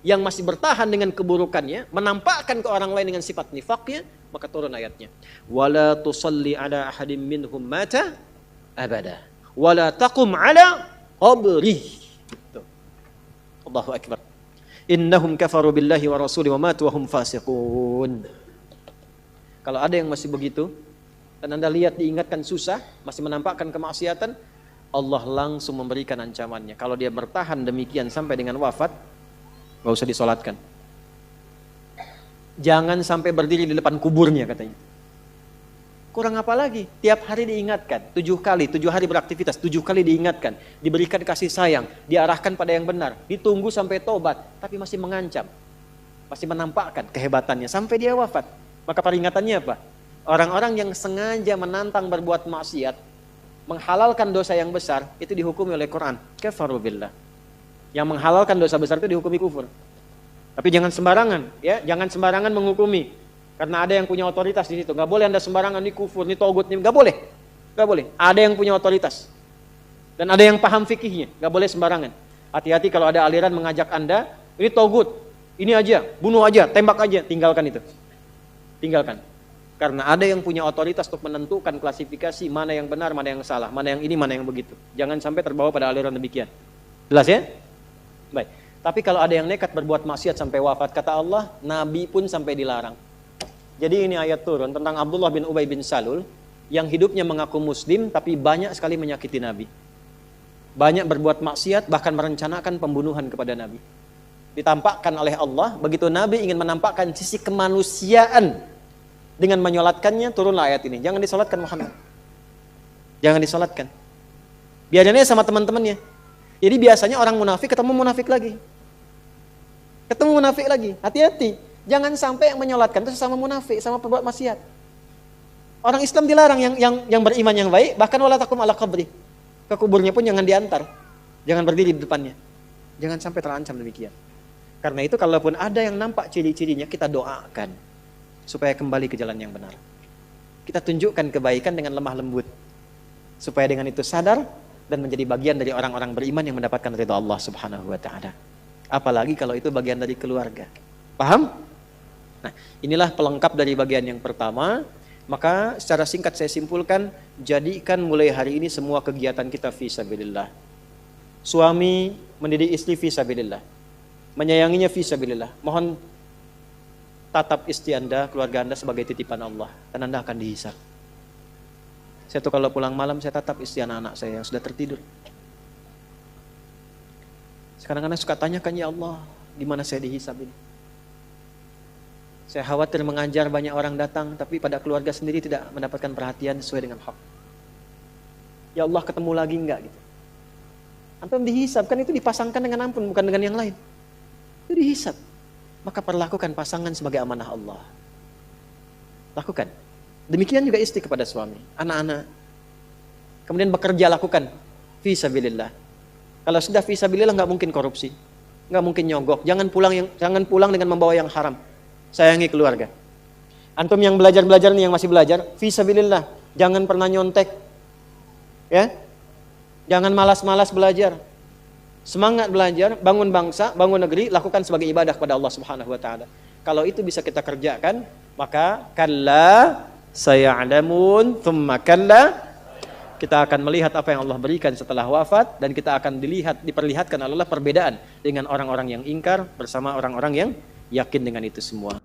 yang masih bertahan dengan keburukannya, menampakkan ke orang lain dengan sifat nifaknya, maka turun ayatnya. Wala tusalli ala ahadim minhum mata abada. Wala taqum ala qabri. Allahu akbar. Innahum kafaru billahi wa rasuli wa matu wa hum fasiqun. Kalau ada yang masih begitu, dan Anda lihat diingatkan susah, masih menampakkan kemaksiatan, Allah langsung memberikan ancamannya. Kalau dia bertahan demikian sampai dengan wafat, gak usah disolatkan. Jangan sampai berdiri di depan kuburnya katanya. Kurang apa lagi? Tiap hari diingatkan, 7 kali, 7 hari beraktivitas, 7 kali diingatkan, diberikan kasih sayang, diarahkan pada yang benar, ditunggu sampai tobat, tapi masih mengancam, masih menampakkan kehebatannya sampai dia wafat. Maka peringatannya apa? Orang-orang yang sengaja menantang berbuat maksiat, menghalalkan dosa yang besar, itu dihukumi oleh Quran. Kafaru billah. Yang menghalalkan dosa besar itu dihukumi kufur. Tapi jangan sembarangan, ya, jangan sembarangan menghukumi. Karena ada yang punya otoritas di situ. Gak boleh Anda sembarangan, ini kufur, ini togut, ini gak boleh. Gak boleh. Ada yang punya otoritas. Dan ada yang paham fikihnya. Gak boleh sembarangan. Hati-hati kalau ada aliran mengajak Anda, ini togut, ini aja, bunuh aja, tembak aja, tinggalkan itu. Tinggalkan. Karena ada yang punya otoritas untuk menentukan klasifikasi mana yang benar, mana yang salah, mana yang ini, mana yang begitu. Jangan sampai terbawa pada aliran demikian. Jelas ya? Baik. Tapi kalau ada yang nekat berbuat maksiat sampai wafat, kata Allah, Nabi pun sampai dilarang. Jadi ini ayat turun tentang Abdullah bin Ubay bin Salul yang hidupnya mengaku muslim tapi banyak sekali menyakiti Nabi. Banyak berbuat maksiat, bahkan merencanakan pembunuhan kepada Nabi. Ditampakkan oleh Allah, begitu Nabi ingin menampakkan sisi kemanusiaan dengan menyolatkannya, turunlah ayat ini. Jangan disolatkan Muhammad. Jangan disolatkan. Biarnya sama teman-temannya. Jadi biasanya orang munafik ketemu munafik lagi. Ketemu munafik lagi. Hati-hati. Jangan sampai yang menyolatkan itu sesama munafik, sama perbuat maksiat. Orang Islam dilarang yang beriman yang baik, bahkan wala takum ala qabri. Ke kuburnya pun jangan diantar. Jangan berdiri di depannya. Jangan sampai terancam demikian. Karena itu kalaupun ada yang nampak ciri-cirinya, kita doakan supaya kembali ke jalan yang benar. Kita tunjukkan kebaikan dengan lemah lembut. Supaya dengan itu sadar dan menjadi bagian dari orang-orang beriman yang mendapatkan ridha Allah Subhanahu wa taala. Apalagi kalau itu bagian dari keluarga. Paham? Nah, inilah pelengkap dari bagian yang pertama. Maka secara singkat saya simpulkan, jadikan mulai hari ini semua kegiatan kita fi sabilillah. Suami mendidik istri fi sabilillah. Menyayanginya fi sabilillah. Mohon tatap istri Anda, keluarga Anda sebagai titipan Allah, dan Anda akan dihisab. Saya tuh kalau pulang malam saya tatap istri anak-anak saya yang sudah tertidur. Sekarang Anda suka tanyakan, ya Allah, di mana saya dihisab ini? Saya khawatir mengajar banyak orang datang, tapi pada keluarga sendiri tidak mendapatkan perhatian sesuai dengan hak. Ya Allah, ketemu lagi enggak gitu. Antum dihisab, kan itu dipasangkan dengan ampun, bukan dengan yang lain. Itu dihisab. Maka perlakukan pasangan sebagai amanah Allah. Lakukan. Demikian juga istri kepada suami, anak-anak. Kemudian bekerja lakukan fi sabilillah. Kalau sudah fi sabilillah enggak mungkin korupsi, enggak mungkin nyogok. Jangan pulang dengan membawa yang haram. Sayangi keluarga. Antum yang belajar nih, yang masih belajar, fi sabilillah. Jangan pernah nyontek. Ya? Jangan malas-malas belajar. Semangat belajar, bangun bangsa, bangun negeri, lakukan sebagai ibadah kepada Allah Subhanahu wa taala. Kalau itu bisa kita kerjakan, maka kalla saya'lamun thumma kalla, kita akan melihat apa yang Allah berikan setelah wafat, dan kita akan diperlihatkan oleh Allah perbedaan dengan orang-orang yang ingkar bersama orang-orang yang yakin dengan itu semua.